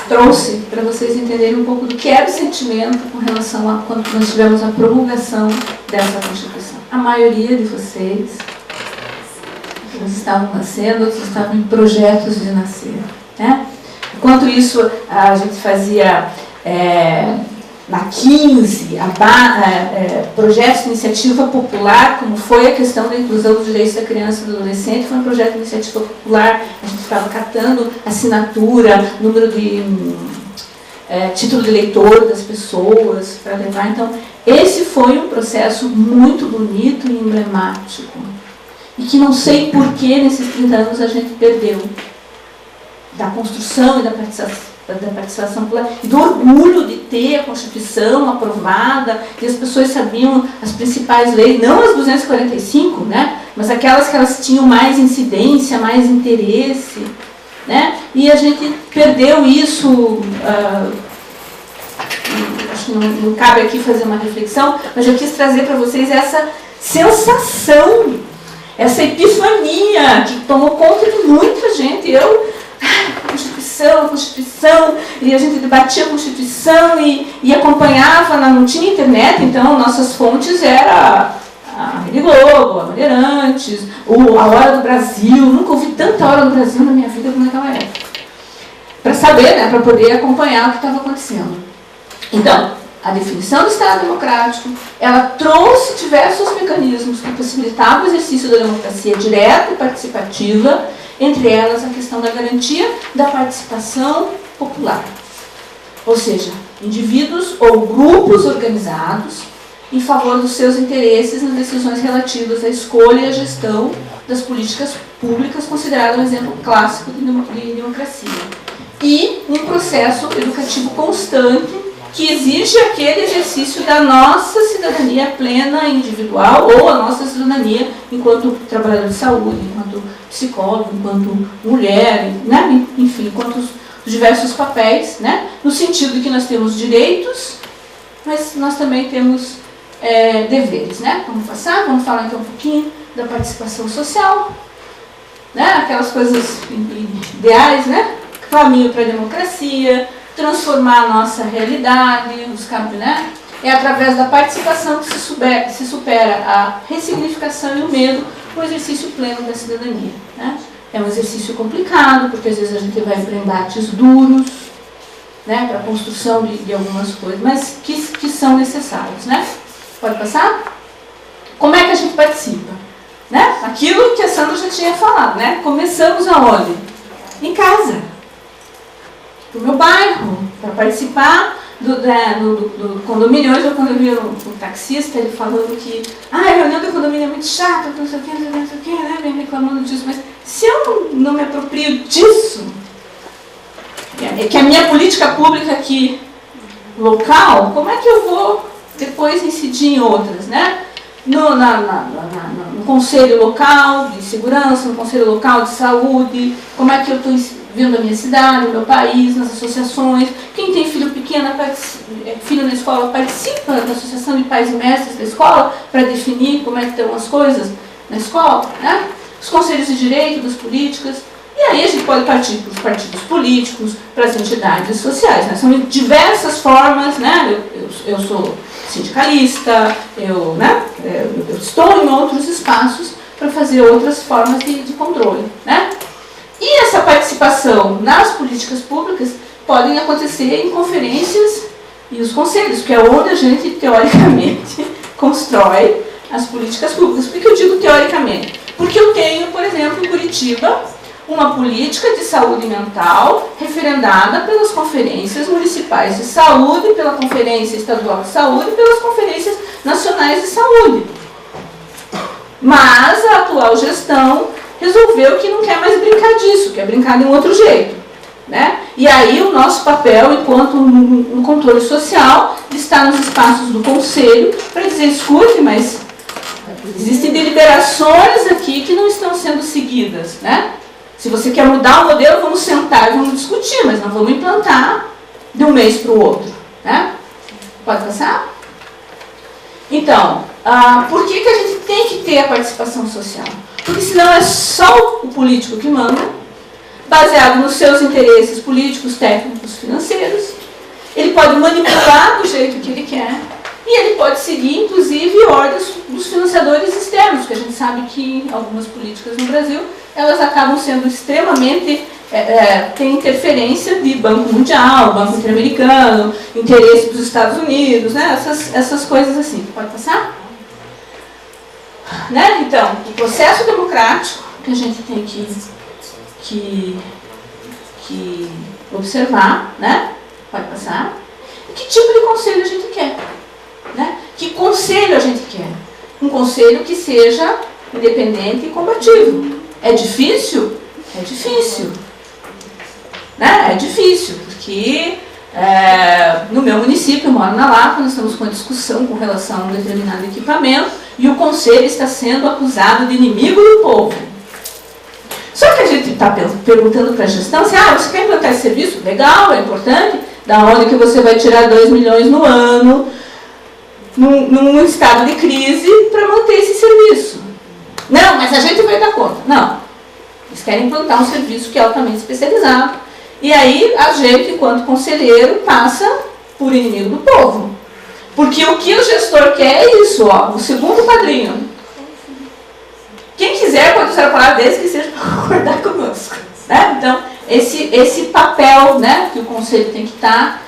Trouxe para vocês entenderem um pouco do que era o sentimento com relação a quando nós tivemos a promulgação dessa Constituição. A maioria de vocês estavam nascendo, outros estavam em projetos de nascer, né? Enquanto isso, a gente fazia na 15 projetos de iniciativa popular, como foi a questão da inclusão dos direitos da criança e do adolescente, foi um projeto de iniciativa popular, a gente ficava catando assinatura, número de título de eleitor das pessoas para levar. Então, esse foi um processo muito bonito e emblemático, e que não sei por que nesses 30 anos a gente perdeu da construção e da participação popular, e do orgulho de ter a Constituição aprovada, e as pessoas sabiam as principais leis, não as 245, né, mas aquelas que elas tinham mais incidência, mais interesse, né, e a gente perdeu isso. Acho que não cabe aqui fazer uma reflexão, mas eu quis trazer para vocês essa sensação, essa epifania que tomou conta de muita gente. Constituição Constituição, e a gente debatia a Constituição e acompanhava, não tinha internet, então nossas fontes eram a Rede Globo, a Bandeirantes, a Hora do Brasil. Nunca ouvi tanta Hora do Brasil na minha vida como naquela época. Para saber, né, para poder acompanhar o que estava acontecendo. Então, a definição do Estado democrático, ela trouxe diversos mecanismos que possibilitavam o exercício da democracia direta e participativa, entre elas a questão da garantia da participação popular. Ou seja, indivíduos ou grupos organizados em favor dos seus interesses nas decisões relativas à escolha e à gestão das políticas públicas, considerado um exemplo clássico de democracia. E um processo educativo constante que exige aquele exercício da nossa cidadania plena individual ou a nossa cidadania enquanto trabalhador de saúde, enquanto psicólogo, enquanto mulher, né? Enfim, enquanto os diversos papéis, né? No sentido de que nós temos direitos, mas nós também temos deveres, né? Vamos passar, vamos falar então um pouquinho da participação social, né? Aquelas coisas ideais, né? Caminho para a democracia, transformar a nossa realidade, né? É através da participação que se supera a ressignificação e o medo com o exercício pleno da cidadania, né? É um exercício complicado, porque às vezes a gente vai para embates duros, né? Para a construção de algumas coisas, mas que são necessários, né? Pode passar? Como é que a gente participa? Né? Aquilo que a Sandra já tinha falado, né? Começamos aonde? Em casa. No meu bairro, para participar do condomínio. Hoje, quando eu vi o taxista, ele falando que a reunião do condomínio é muito chata, não sei o que, não sei o que, né? Vem reclamando disso. Mas se eu não me aproprio disso, que a minha política pública aqui local, como é que eu vou depois incidir em outras, né? No conselho local de segurança, no conselho local de saúde, como é que eu estou vendo a minha cidade, o meu país, nas associações. Quem tem filho pequeno, filho na escola, participa da associação de pais e mestres da escola para definir como é que estão as coisas na escola, né? Os conselhos de direito, das políticas. E aí a gente pode partir para os partidos políticos, para as entidades sociais, né? São diversas formas, né? Eu sou sindicalista, eu estou em outros espaços para fazer outras formas de controle, né? E essa participação nas políticas públicas podem acontecer em conferências e os conselhos, que é onde a gente, teoricamente, constrói as políticas públicas. Por que eu digo teoricamente? Porque eu tenho, por exemplo, em Curitiba, uma política de saúde mental referendada pelas conferências municipais de saúde, pela Conferência Estadual de Saúde e pelas conferências nacionais de saúde. Mas a atual gestão resolveu que não quer mais brincar disso, quer brincar de um outro jeito, né? E aí o nosso papel, enquanto no controle social, está nos espaços do conselho para dizer, escute, mas existem deliberações aqui que não estão sendo seguidas, né? Se você quer mudar o modelo, vamos sentar e vamos discutir, mas não vamos implantar de um mês para o outro, né? Pode passar? Então, por que a gente tem que ter a participação social? Porque senão é só o político que manda, baseado nos seus interesses políticos, técnicos, financeiros. Ele pode manipular do jeito que ele quer e ele pode seguir, inclusive, ordens dos financiadores externos, que a gente sabe que algumas políticas no Brasil, elas acabam sendo extremamente, tem interferência de Banco Mundial, Banco Interamericano, interesse dos Estados Unidos, né? Essas coisas assim. Pode passar? Né? Então, o processo democrático que a gente tem que observar, né? Pode passar. E que tipo de conselho a gente quer? Né? Que conselho a gente quer? Um conselho que seja independente e combativo. É difícil? É difícil. Né? É difícil, porque no meu município, eu moro na Lapa, nós estamos com uma discussão com relação a um determinado equipamento e o conselho está sendo acusado de inimigo do povo. Só que a gente está perguntando para a gestão assim, você quer implantar esse serviço? Legal, é importante. Da onde que você vai tirar 2 milhões no ano, num estado de crise, para manter esse serviço? Não, mas a gente vai dar conta. Não. Eles querem implantar um serviço que é altamente especializado E aí a gente, enquanto conselheiro, passa por inimigo do povo. Porque o que o gestor quer é isso, ó, o segundo quadrinho. Quem quiser pode usar a palavra desde que seja para concordar conosco. Né? Então, esse papel, né, que o conselho tem que estar,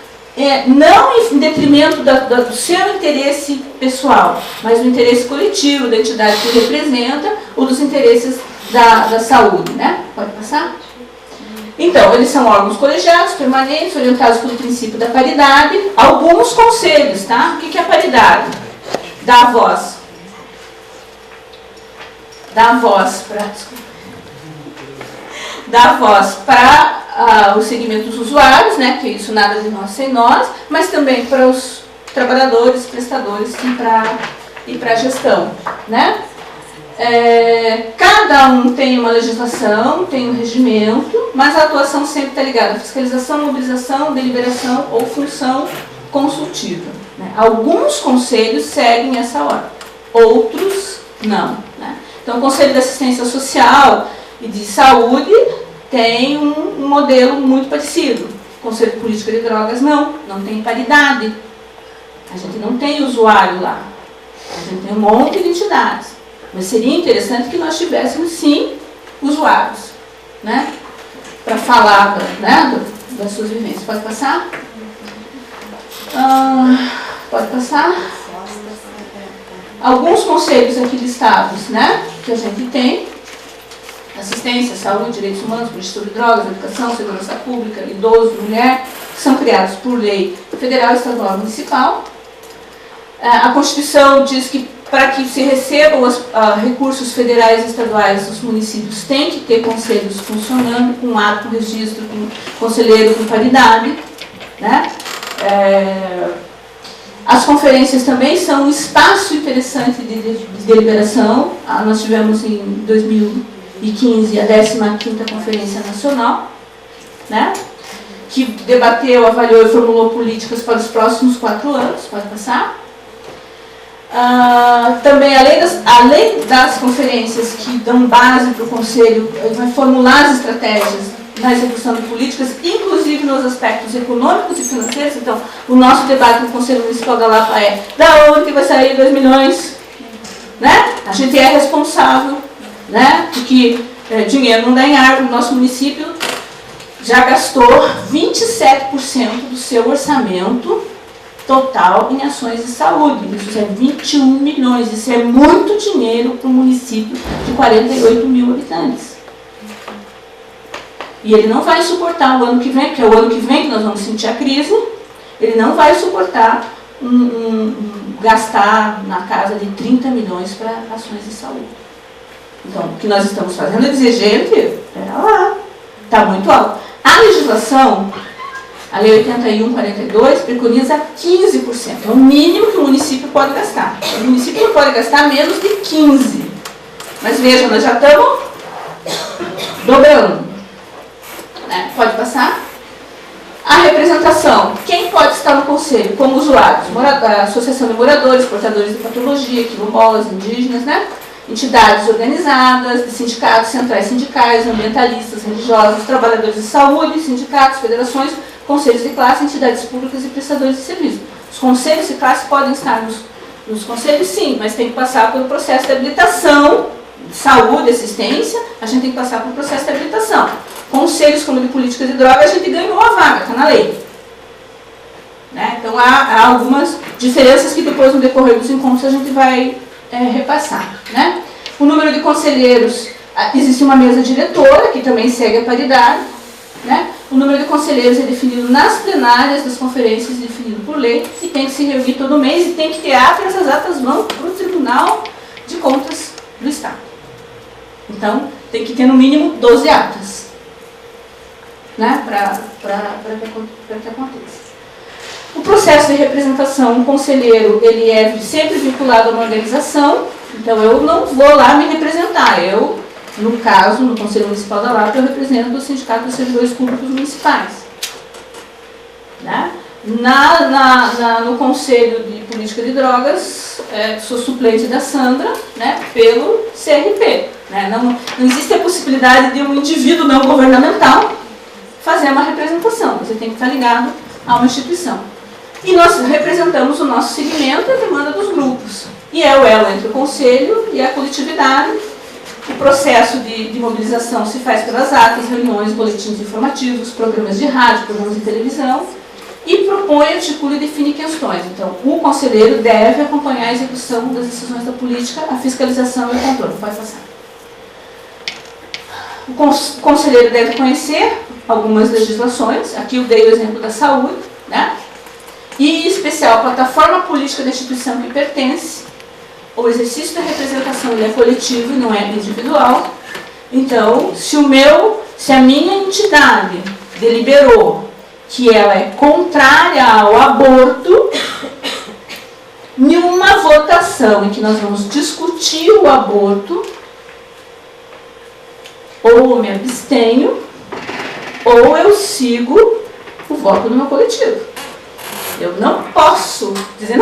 não em detrimento do seu interesse pessoal, mas do interesse coletivo, da entidade que representa, ou dos interesses da saúde. Né? Pode passar? Então, eles são órgãos colegiados, permanentes, orientados pelo princípio da paridade. Alguns conselhos, tá? O que é a paridade? Dá voz. Dá voz para o segmento dos usuários, né? Que isso nada de nós sem nós, mas também para os trabalhadores, prestadores e para a gestão, né? Cada um tem uma legislação, tem um regimento, mas a atuação sempre está ligada à fiscalização, mobilização, deliberação ou função consultiva. Né? Alguns conselhos seguem essa ordem, outros não. Né? Então, o Conselho de Assistência Social e de Saúde tem um modelo muito parecido. O Conselho de Política de Drogas não tem paridade. A gente não tem usuário lá. A gente tem um monte de entidades. Mas seria interessante que nós tivéssemos, sim, usuários, né? Para falar, né, das suas vivências. Pode passar? Pode passar? Alguns conselhos aqui listados, né, que a gente tem: assistência, saúde, direitos humanos, política sobre drogas, educação, segurança pública, idoso, mulher, que são criados por lei federal, estadual e municipal. A Constituição diz que para que se recebam os recursos federais e estaduais, os municípios têm que ter conselhos funcionando, com ato, com registro, com conselheiro, com paridade. Né? As conferências também são um espaço interessante de deliberação. Nós tivemos em 2015 a 15ª Conferência Nacional, né? Que debateu, avaliou e formulou políticas para os próximos 4 anos. Pode passar? Também, além das conferências que dão base para o Conselho, vai formular as estratégias na execução de políticas, inclusive nos aspectos econômicos e financeiros. Então, o nosso debate no Conselho Municipal da Lapa é: da onde que vai sair 2 milhões? Né? A gente é responsável, né? Porque dinheiro não dá em árvore. O nosso município já gastou 27% do seu orçamento total em ações de saúde. Isso é 21 milhões. Isso é muito dinheiro para um município de 48 mil habitantes. E ele não vai suportar o ano que vem, porque é o ano que vem que nós vamos sentir a crise, ele não vai suportar gastar na casa de 30 milhões para ações de saúde. Então, o que nós estamos fazendo é dizer: gente, pera lá, está muito alto. A legislação, a Lei 81/42, preconiza 15%. É o mínimo que o município pode gastar. O município não pode gastar menos de 15%. Mas veja, nós já estamos dobrando. Né? Pode passar? A representação. Quem pode estar no conselho como usuários? A Associação de Moradores, Portadores de Patologia, quilombolas, indígenas, né? Entidades organizadas, de sindicatos, centrais sindicais, ambientalistas, religiosos, trabalhadores de saúde, sindicatos, federações, conselhos de classe, entidades públicas e prestadores de serviço. Os conselhos de classe podem estar nos conselhos, sim, mas tem que passar pelo processo de habilitação, de saúde, assistência, a gente tem que passar pelo processo de habilitação. Conselhos como de política de droga, a gente ganhou a vaga, está na lei. Né? Então há algumas diferenças que depois no decorrer dos encontros a gente vai repassar. Né? O número de conselheiros, existe uma mesa diretora, que também segue a paridade. Né? O número de conselheiros é definido nas plenárias das conferências, definido por lei, e tem que se reunir todo mês, e tem que ter ata, e essas atas vão para o Tribunal de Contas do Estado. Então, tem que ter no mínimo 12 atas, né? Para que aconteça. O processo de representação, o conselheiro, ele é sempre vinculado a uma organização. Então, eu não vou lá me representar. Eu, no caso, no Conselho Municipal da Lapa, eu represento o Sindicato dos Servidores Públicos Municipais. Né? No Conselho de Política de Drogas, sou suplente da Sandra, né, pelo CRP. Né? Não existe a possibilidade de um indivíduo não governamental fazer uma representação, você tem que estar ligado a uma instituição. E nós representamos o nosso segmento e a demanda dos grupos. E é o elo entre o conselho e a coletividade. O processo de mobilização se faz pelas atas, reuniões, boletins informativos, programas de rádio, programas de televisão, e propõe, articula e define questões. Então, o conselheiro deve acompanhar a execução das decisões da política, a fiscalização e o controle. Pode passar. O conselheiro deve conhecer algumas legislações, aqui eu dei o exemplo da saúde, né? E, em especial, a plataforma política da instituição que pertence. O exercício da representação ele é coletivo e não é individual. Então, se a minha entidade deliberou que ela é contrária ao aborto, em uma votação em que nós vamos discutir o aborto, ou eu me abstenho, ou eu sigo o voto do meu coletivo. Eu não posso dizer,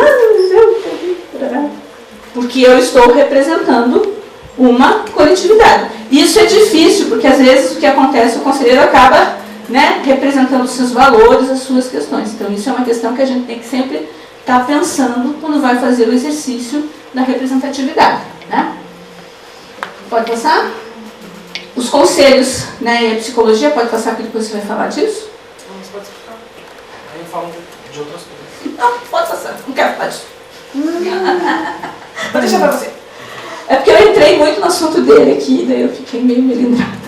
porque eu estou representando uma coletividade. Isso é difícil, porque às vezes o que acontece, o conselheiro acaba, né, representando os seus valores, as suas questões. Então isso é uma questão que a gente tem que sempre estar pensando quando vai fazer o exercício da representatividade, né? Pode passar? Os conselhos, né, e a psicologia, pode passar, que depois você vai falar disso? Não, mas pode explicar. Aí eu falo de outras coisas. Não, pode passar, não quero falar disso. Vou deixar para você. É porque eu entrei muito no assunto dele aqui, daí eu fiquei meio melindrada.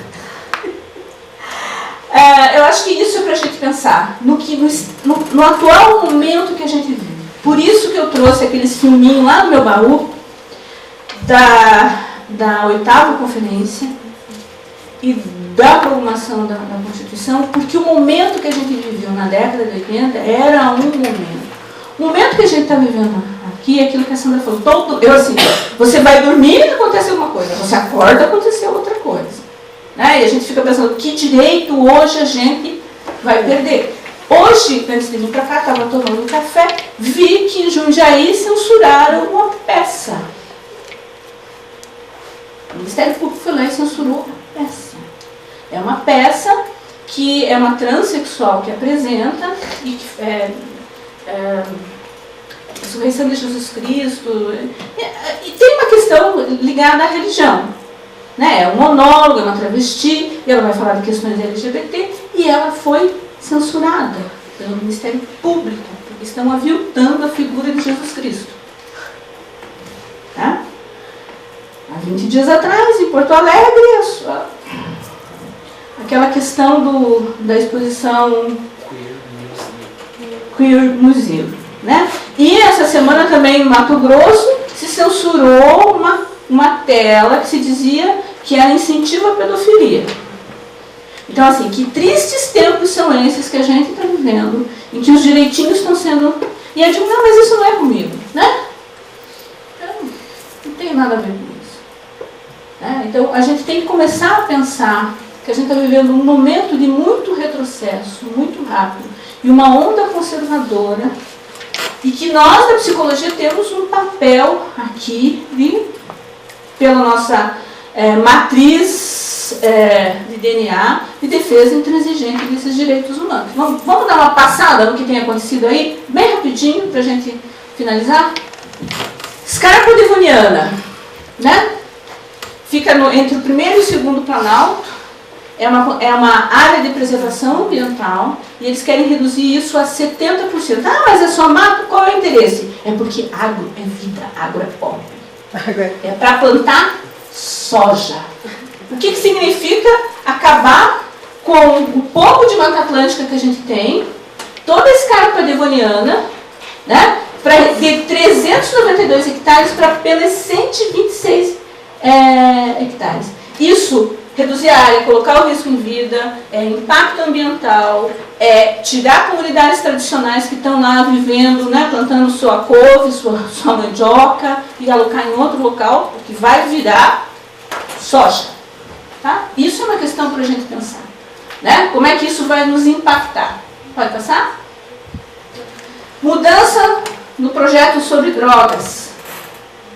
Eu acho que isso é para a gente pensar no atual momento que a gente vive. Por isso que eu trouxe aqueles filminhos lá no meu baú da 8ª conferência e da promulgação da Constituição, porque o momento que a gente viveu na década de 80 era um momento. O momento que a gente está vivendo aqui é aquilo que a Sandra falou. Você vai dormir e acontece alguma coisa, você acorda e aconteceu outra coisa. Né? E a gente fica pensando, que direito hoje a gente vai perder? Hoje, antes de vir para cá, estava tomando café, vi que em Jundiaí censuraram uma peça. O Ministério Público foi lá e censurou a peça. É uma peça que é uma transexual que apresenta e que a ressurreição de Jesus Cristo. E tem uma questão ligada à religião. Né? É um monólogo, é uma travesti, e ela vai falar de questões LGBT, e ela foi censurada pelo Ministério Público, porque estão aviltando a figura de Jesus Cristo. Tá? Há 20 dias atrás, em Porto Alegre, aquela questão da exposição Queer Museu. Né? E essa semana também, em Mato Grosso, se censurou uma tela que se dizia que era incentivo à pedofilia. Então, assim, que tristes tempos são esses que a gente está vivendo, em que os direitinhos estão sendo... E eu digo, não, mas isso não é comigo, né? Não tem nada a ver com isso. Né? Então, a gente tem que começar a pensar que a gente está vivendo um momento de muito retrocesso, muito rápido, e uma onda conservadora, e que nós, da psicologia, temos um papel aqui pela nossa matriz de DNA de defesa intransigente desses direitos humanos. Vamos dar uma passada no que tem acontecido aí, bem rapidinho, para a gente finalizar? Escarpa devoniana, né? Fica entre o 1º e o 2º Planalto, é uma área de preservação ambiental, e eles querem reduzir isso a 70%. Ah, mas é só mato, qual é o interesse? É porque agro é vida, agro é pobre. É para plantar soja. O que significa acabar com o pouco de Mata Atlântica que a gente tem, toda a escarpa devoniana, né, de 392 hectares para apenas 126 hectares. Isso, reduzir a área, colocar o risco em vida, impacto ambiental, tirar comunidades tradicionais que estão lá vivendo, né, plantando sua couve, sua mandioca, e alocar em outro local, que vai virar soja. Tá? Isso é uma questão para a gente pensar. Né? Como é que isso vai nos impactar? Pode passar? Mudança no projeto sobre drogas.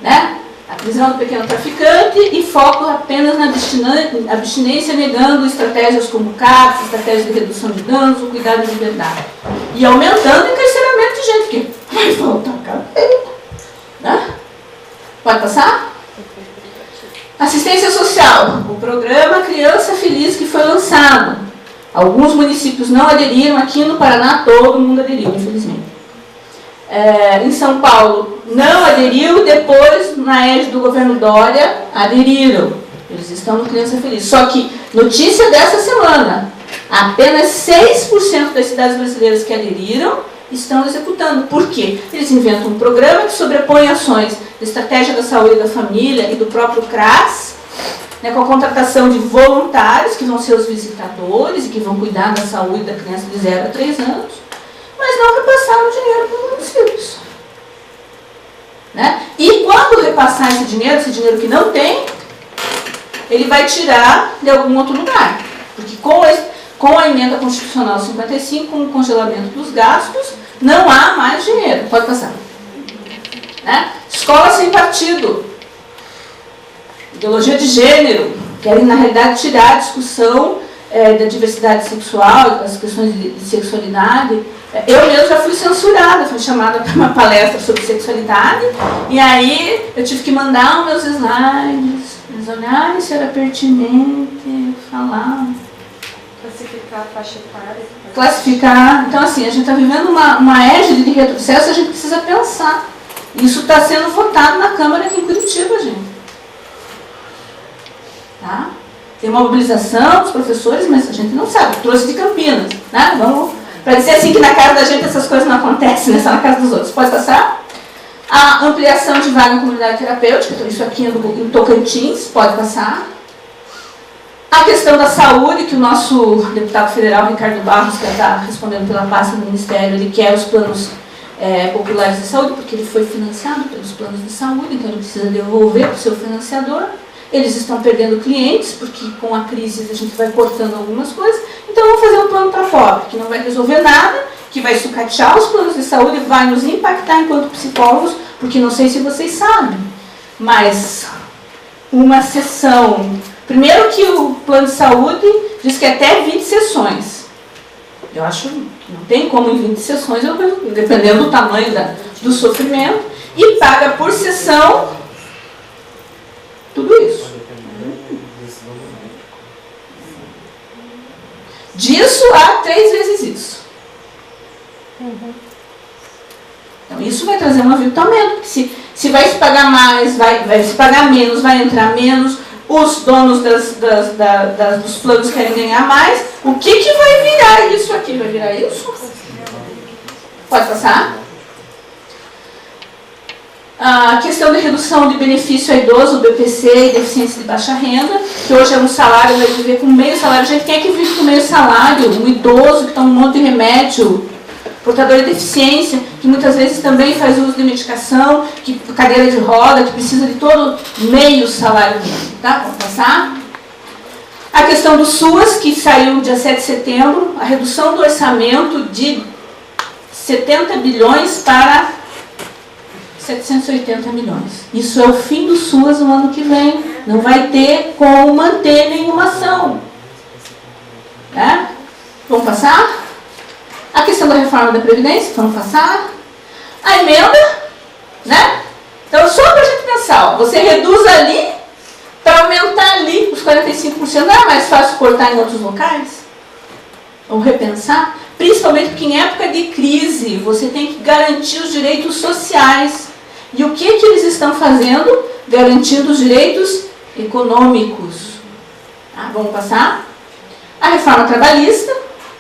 Né? A prisão do pequeno traficante e foco apenas na abstinência, negando estratégias como CAPS, estratégias de redução de danos, o cuidado de liberdade. E aumentando o encarceramento de gente, que vai faltar cadeia. Né? Pode passar? Assistência social. O programa Criança Feliz que foi lançado. Alguns municípios não aderiram, aqui no Paraná todo mundo aderiu, infelizmente. Em São Paulo não aderiu, depois, na égide do governo Dória, aderiram. Eles estão no Criança Feliz. Só que, notícia dessa semana, apenas 6% das cidades brasileiras que aderiram estão executando. Por quê? Eles inventam um programa que sobrepõe ações de estratégia da saúde da família e do próprio CRAS, né, com a contratação de voluntários que vão ser os visitadores e que vão cuidar da saúde da criança de 0 a 3 anos. Mas não repassaram dinheiro para os municípios. Né? E quando repassar esse dinheiro que não tem, ele vai tirar de algum outro lugar. Porque com a emenda constitucional 55, com o congelamento dos gastos, não há mais dinheiro. Pode passar. Né? Escola sem partido. Ideologia de gênero. Querem, na realidade, tirar a discussão da diversidade sexual, das questões de sexualidade. Eu mesmo já fui censurada, fui chamada para uma palestra sobre sexualidade, e aí eu tive que mandar os meus slides, eles olharem se era pertinente falar. Classificar a faixa etária. Classificar. Então, assim, a gente está vivendo uma égide de retrocesso, a gente precisa pensar. Isso está sendo votado na Câmara aqui em Curitiba, gente. Tá? Tem uma mobilização dos professores, mas a gente não sabe. Eu trouxe de Campinas, né? Vamos... Para dizer assim que na casa da gente essas coisas não acontecem, né? Só na casa dos outros. Pode passar? A ampliação de vaga em comunidade terapêutica, então isso aqui em Tocantins, pode passar. A questão da saúde, que o nosso deputado federal, Ricardo Barros, que está respondendo pela pasta do Ministério, ele quer os planos populares de saúde, porque ele foi financiado pelos planos de saúde, então ele precisa devolver para o seu financiador. Eles estão perdendo clientes, porque com a crise a gente vai cortando algumas coisas. Então vamos fazer um plano para fora, que não vai resolver nada, que vai sucatear os planos de saúde, vai nos impactar enquanto psicólogos, porque não sei se vocês sabem, mas uma sessão... Primeiro que o plano de saúde diz que até 20 sessões. Eu acho que não tem como em 20 sessões, dependendo do tamanho do sofrimento, e paga por sessão tudo isso. Disso há 3 vezes isso. Então isso vai trazer um aviltamento, porque se vai se pagar mais, vai se pagar menos, vai entrar menos, os donos dos planos querem ganhar mais, o que vai virar isso aqui? Vai virar isso? Pode passar? A questão de redução de benefício a idoso, BPC e deficiência de baixa renda, que hoje é um salário, vai viver com meio salário. Gente, quem é que vive com meio salário? Um idoso que toma um monte de remédio, portador de deficiência, que muitas vezes também faz uso de medicação, que cadeira de roda, que precisa de todo meio salário dele. Tá? Vamos passar? A questão do SUAS, que saiu dia 7 de setembro, a redução do orçamento de 70 bilhões para 780 milhões. Isso é o fim do SUAS no ano que vem. Não vai ter como manter nenhuma ação. Tá? Vamos passar? A questão da reforma da Previdência, vamos passar? A emenda, né? Então, só para a gente pensar, ó, você reduz ali para aumentar ali os 45%. Não é mais fácil cortar em outros locais? Ou repensar? Principalmente porque em época de crise, você tem que garantir os direitos sociais. E o que eles estão fazendo? Garantindo os direitos econômicos. Tá? Vamos passar? A reforma trabalhista,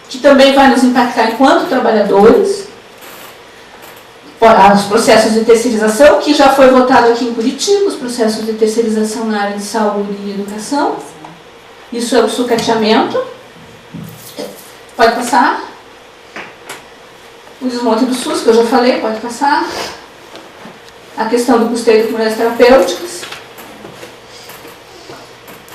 que também vai nos impactar enquanto trabalhadores. Os processos de terceirização, que já foi votado aqui em Curitiba, os processos de terceirização na área de saúde e educação. Isso é o sucateamento. Pode passar? O desmonte do SUS, que eu já falei, pode passar. A questão do custeio de comunidades terapêuticas.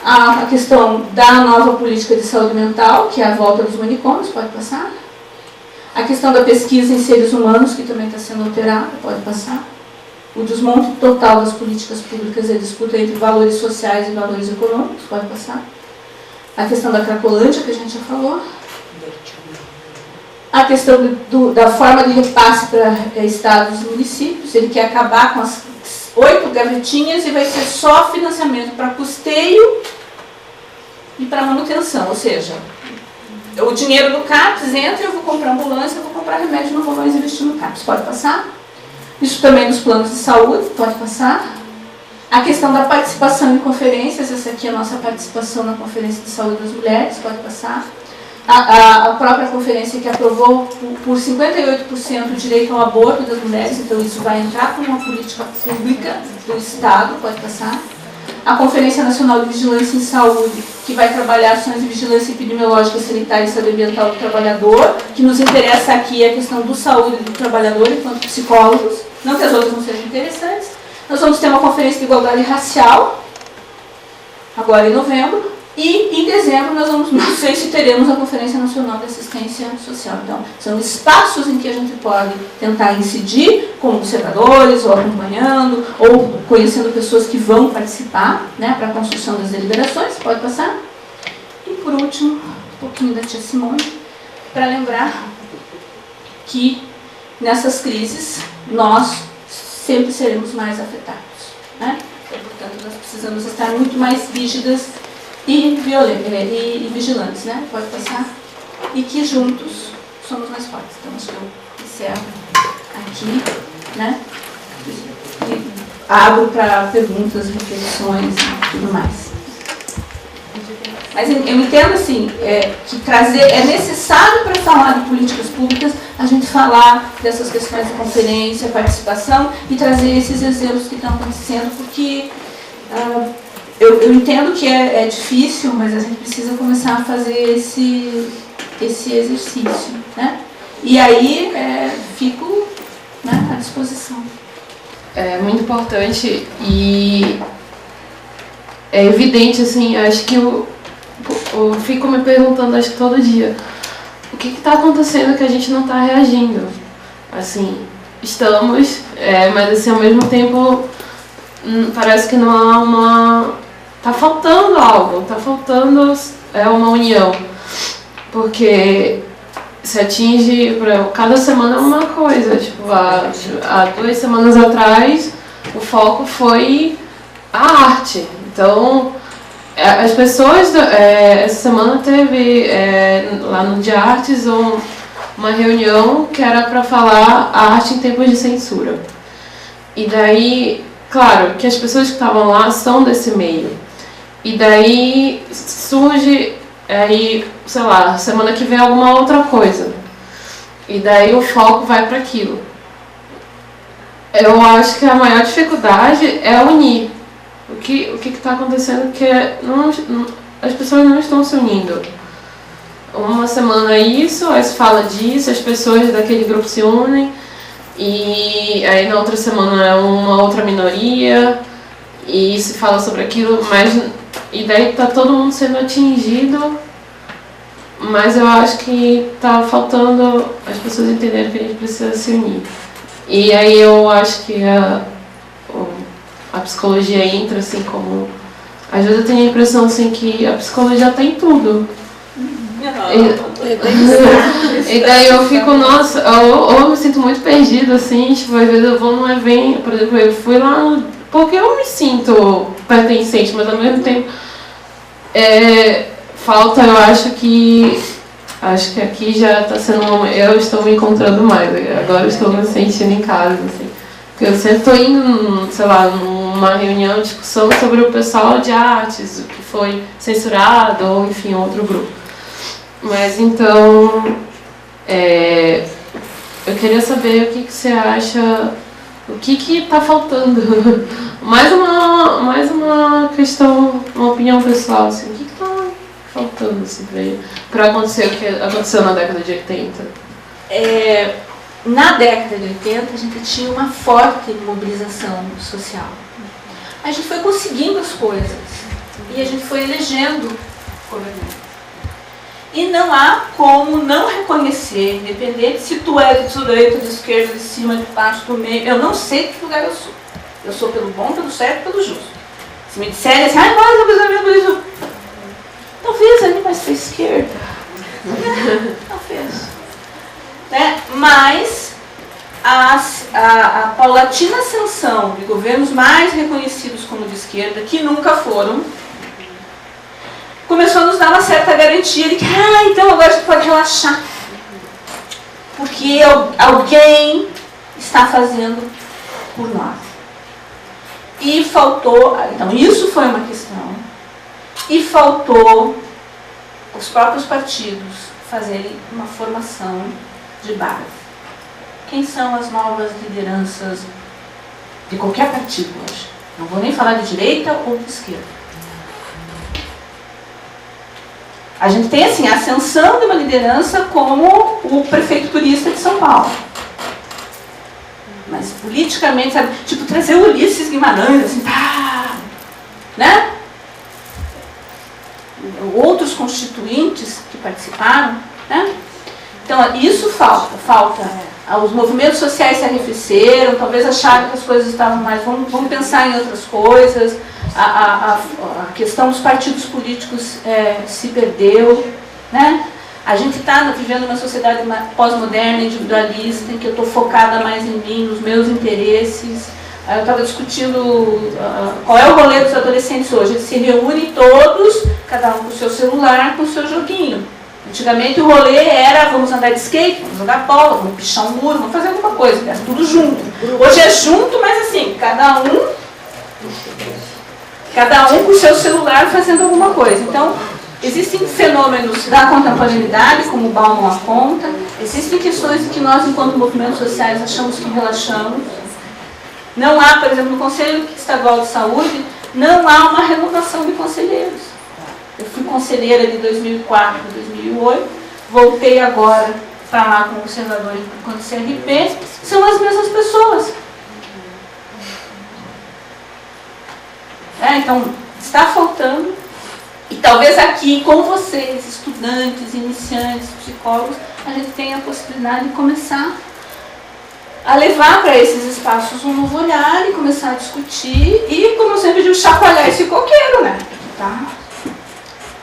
A questão da nova política de saúde mental, que é a volta dos manicômios, pode passar. A questão da pesquisa em seres humanos, que também está sendo alterada, pode passar. O desmonte total das políticas públicas e a disputa entre valores sociais e valores econômicos, pode passar. A questão da Cracolândia, que a gente já falou. A questão da forma de repasse para estados e municípios. Ele quer acabar com as 8 gavetinhas e vai ser só financiamento para custeio e para manutenção. Ou seja, o dinheiro do CAPES entra, eu vou comprar ambulância, eu vou comprar remédio no ambulância e investir no CAPES. Pode passar. Isso também nos planos de saúde, pode passar. A questão da participação em conferências, essa aqui é a nossa participação na Conferência de Saúde das Mulheres, pode passar. A própria conferência que aprovou por 58% o direito ao aborto das mulheres, então isso vai entrar como uma política pública do Estado, pode passar. A Conferência Nacional de Vigilância em Saúde, que vai trabalhar ações de vigilância epidemiológica, sanitária e saúde ambiental do trabalhador, que nos interessa aqui é a questão do saúde do trabalhador enquanto psicólogos, não que as outras não sejam interessantes. Nós vamos ter uma conferência de igualdade racial, agora em novembro, e em dezembro nós vamos, não sei se teremos a Conferência Nacional de Assistência Social. Então, são espaços em que a gente pode tentar incidir como observadores, ou acompanhando, ou conhecendo pessoas que vão participar, né, para a construção das deliberações, pode passar. E por último, um pouquinho da tia Simone, para lembrar que nessas crises nós sempre seremos mais afetados, né? Então, portanto, nós precisamos estar muito mais rígidas e vigilantes, né? Pode passar. E que juntos somos mais fortes. Então, acho que eu encerro aqui, né? E abro para perguntas, reflexões e tudo mais. Mas eu entendo, assim, que é necessário para falar de políticas públicas a gente falar dessas questões de conferência, participação e trazer esses exemplos que estão acontecendo, porque eu entendo que é difícil, mas a gente precisa começar a fazer esse exercício, né? E aí fico, né, à disposição. É muito importante e é evidente, assim, acho que eu fico me perguntando, acho que todo dia, o que está acontecendo que a gente não está reagindo? Assim, estamos, mas assim, ao mesmo tempo, parece que não há uma... Está faltando algo, está faltando uma união, porque se atinge, cada semana é uma coisa, tipo, há 2 semanas atrás o foco foi a arte, então as pessoas, essa semana teve lá no Dia Artes uma reunião que era para falar a arte em tempos de censura, e daí, claro, que as pessoas que estavam lá são desse meio. E daí surge, aí, sei lá, semana que vem alguma outra coisa. E daí o foco vai para aquilo. Eu acho que a maior dificuldade é unir. O que está acontecendo que as pessoas não estão se unindo. Uma semana isso, aí se fala disso, as pessoas daquele grupo se unem. E aí na outra semana é uma outra minoria. E se fala sobre aquilo, mas... E daí tá todo mundo sendo atingido, mas eu acho que tá faltando as pessoas entenderem que a gente precisa se unir. E aí eu acho que a psicologia entra assim como... Às vezes eu tenho a impressão assim que a psicologia tá em tudo. E daí eu fico, nossa, ou eu me sinto muito perdida, assim, tipo, às vezes eu vou num evento, por exemplo, eu fui lá porque eu me sinto pertencente, mas ao mesmo tempo falta, eu acho que aqui já está sendo eu estou me encontrando mais, agora eu estou me sentindo em casa, assim, porque eu sempre estou indo, sei lá, numa reunião, discussão sobre o pessoal de artes, o que foi censurado, ou enfim, outro grupo. Mas então, eu queria saber o que você acha, o que está faltando. mais uma questão, uma opinião pessoal, assim, o que está faltando assim, para acontecer o que aconteceu na década de 80? Na década de 80 a gente tinha uma forte mobilização social. A gente foi conseguindo as coisas e a gente foi elegendo governantes. E não há como não reconhecer, independente se tu é de direita, de esquerda, de cima, de baixo, do meio, eu não sei de que lugar eu sou. Eu sou pelo bom, pelo certo, pelo justo. Se me disserem assim, mas o pensamento talvez ali mais para a esquerda. Talvez. Né? Mas a paulatina ascensão de governos mais reconhecidos como de esquerda, que nunca foram, começou a nos dar uma certa garantia de que, então agora a gente pode relaxar. Porque alguém está fazendo por nós. E faltou, então isso foi uma questão, e faltou os próprios partidos fazerem uma formação de base. Quem são as novas lideranças de qualquer partido hoje? Não vou nem falar de direita ou de esquerda. A gente tem assim, a ascensão de uma liderança como o prefeito turista de São Paulo. Mas politicamente, sabe, tipo trazer o Ulisses Guimarães, assim, pá, né? Outros constituintes que participaram, né? Então, isso falta. Os movimentos sociais se arrefeceram, talvez acharam que as coisas estavam mais... Vamos pensar em outras coisas. A questão dos partidos políticos se perdeu, né? A gente está vivendo uma sociedade pós-moderna, individualista, em que eu estou focada mais em mim, nos meus interesses. Eu estava discutindo qual é o rolê dos adolescentes hoje. Eles se reúnem todos, cada um com o seu celular, com o seu joguinho. Antigamente o rolê era, vamos andar de skate, vamos jogar bola, vamos pichar um muro, vamos fazer alguma coisa, era tudo junto. Hoje é junto, mas assim, cada um com o seu celular fazendo alguma coisa. Então, existem fenômenos da contemporaneidade, como o Bauman aponta, existem questões em que nós, enquanto movimentos sociais, achamos que relaxamos. Não há, por exemplo, no Conselho Estadual de Saúde, não há uma renovação de conselheiros. Eu fui conselheira de 2004 a 2008, voltei agora para lá como observadora enquanto CRP, são as mesmas pessoas. Então, está faltando, e talvez aqui, com vocês, estudantes, iniciantes, psicólogos, a gente tenha a possibilidade de começar a levar para esses espaços um novo olhar e começar a discutir e, como eu sempre digo, chacoalhar esse coqueiro, né?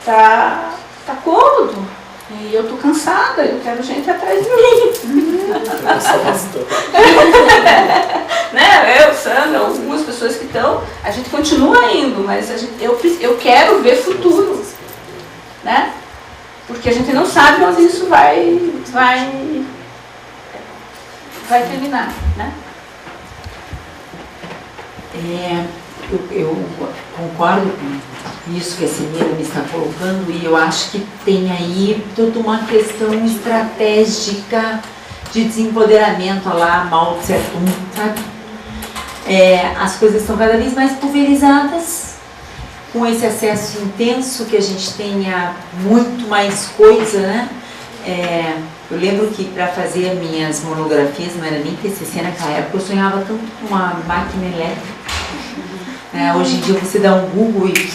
Tá cômodo. E eu tô cansada, eu quero gente atrás de mim. Né? Eu, Sandra, algumas pessoas que estão, a gente continua indo, mas eu quero ver futuro. Né? Porque a gente não sabe onde isso vai terminar. Né? Eu concordo com isso que a Semira me está colocando, e eu acho que tem aí toda uma questão estratégica de desempoderamento, lá Mao Tse Tung, sabe? As coisas estão cada vez mais pulverizadas, com esse acesso intenso que a gente tenha muito mais coisa, né? Eu lembro que para fazer as minhas monografias, não era nem TCC naquela época, eu sonhava tanto com uma máquina elétrica. Hoje em dia você dá um Google e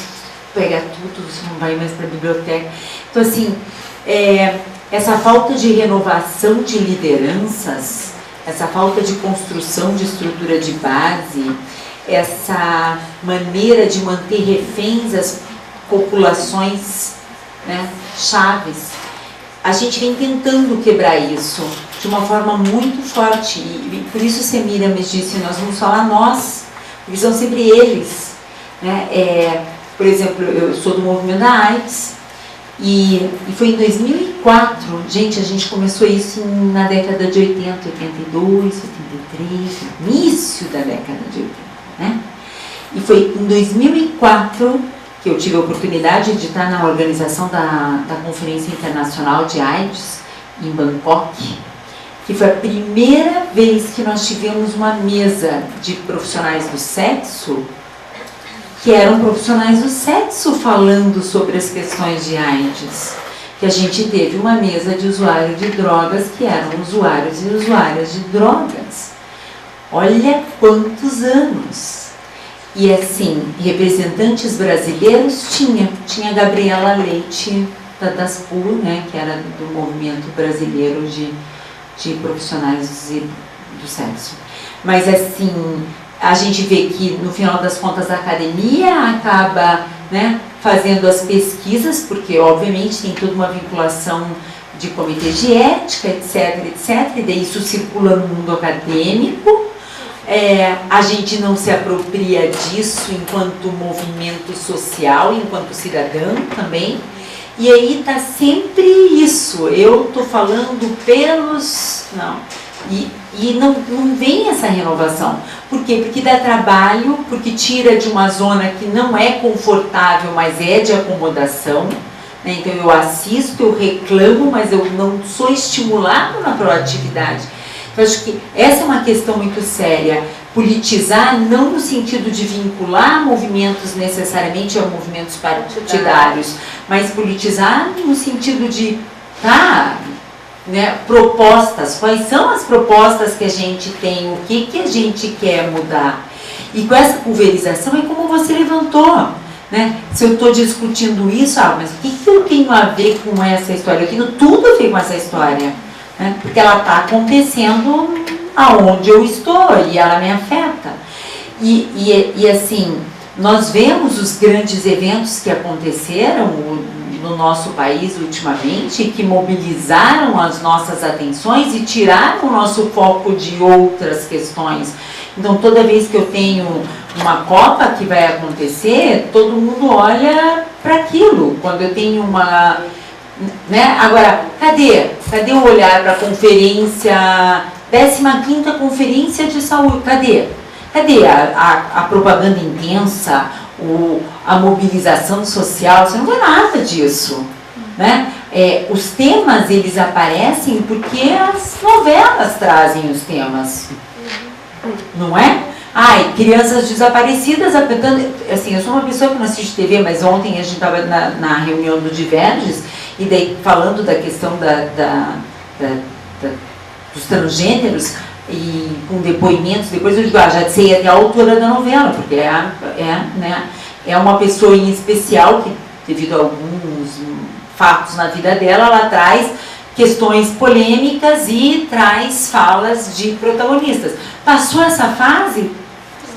pega tudo, você não vai mais para a biblioteca. Então, assim, essa falta de renovação de lideranças, essa falta de construção de estrutura de base, essa maneira de manter reféns as populações, né, chaves, a gente vem tentando quebrar isso de uma forma muito forte. E por isso Semira me disse, nós vamos falar nós, porque são sempre eles. Né? Por exemplo, eu sou do movimento da AIDS, e foi em 2004, gente, a gente começou isso na década de 80, 82, 83, início da década de 80, né? E foi em 2004 que eu tive a oportunidade de estar na organização da Conferência Internacional de AIDS, em Bangkok, que foi a primeira vez que nós tivemos uma mesa de profissionais do sexo, que eram profissionais do sexo falando sobre as questões de AIDS. Que a gente teve uma mesa de usuários de drogas que eram usuários e usuárias de drogas. Olha quantos anos! E assim, representantes brasileiros tinha a Gabriela Leite da DASPUR, né, que era do movimento brasileiro de profissionais do sexo. Mas assim, a gente vê que, no final das contas, a academia acaba, né, fazendo as pesquisas, porque, obviamente, tem toda uma vinculação de comitês de ética, etc, etc, e daí isso circula no mundo acadêmico. A gente não se apropria disso enquanto movimento social, enquanto cidadão também. E aí está sempre isso, eu estou falando pelos... Não. E não vem essa renovação. Por quê? Porque dá trabalho, porque tira de uma zona que não é confortável, mas é de acomodação. Né? Então eu assisto, eu reclamo, mas eu não sou estimulado na proatividade. Eu acho que essa é uma questão muito séria. Politizar não no sentido de vincular movimentos necessariamente a movimentos partidários, mas politizar no sentido de, né, propostas, quais são as propostas que a gente tem, o que a gente quer mudar. E com essa pulverização é como você levantou, né? Se eu estou discutindo isso, mas o que eu tenho a ver com essa história? Eu tenho tudo a ver com essa história, né? Porque ela está acontecendo aonde eu estou e ela me afeta. E assim, nós vemos os grandes eventos que aconteceram no nosso país ultimamente, que mobilizaram as nossas atenções e tiraram o nosso foco de outras questões. Então, toda vez que eu tenho uma Copa que vai acontecer, todo mundo olha para aquilo. Quando eu tenho uma... Né? Agora, cadê o olhar para a conferência, 15ª Conferência de Saúde? Cadê a propaganda intensa, a mobilização social? Você não vê nada disso, né? Os temas, eles aparecem porque as novelas trazem os temas, não é? Crianças desaparecidas, assim, eu sou uma pessoa que não assiste TV, mas ontem a gente estava na reunião do Diverges, e daí falando da questão dos transgêneros, e com depoimentos, depois eu digo, já sei até a autora da novela, porque é uma pessoa em especial que, devido a alguns fatos na vida dela, ela traz questões polêmicas e traz falas de protagonistas. Passou essa fase,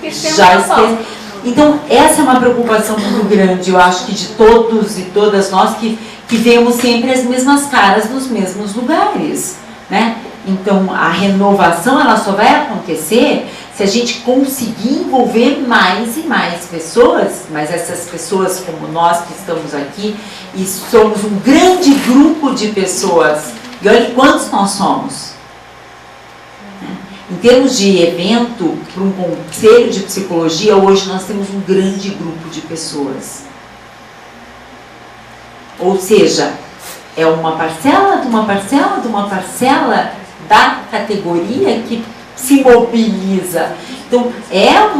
já esquece. Então, essa é uma preocupação muito grande, eu acho que de todos e todas nós que vemos sempre as mesmas caras nos mesmos lugares, né? Então, a renovação, ela só vai acontecer se a gente conseguir envolver mais e mais pessoas, mas essas pessoas como nós que estamos aqui, e somos um grande grupo de pessoas. E olha quantos nós somos. Em termos de evento, para um conselho de psicologia, hoje nós temos um grande grupo de pessoas. Ou seja, é uma parcela de uma parcela de uma parcela da categoria que se mobiliza. Então, eu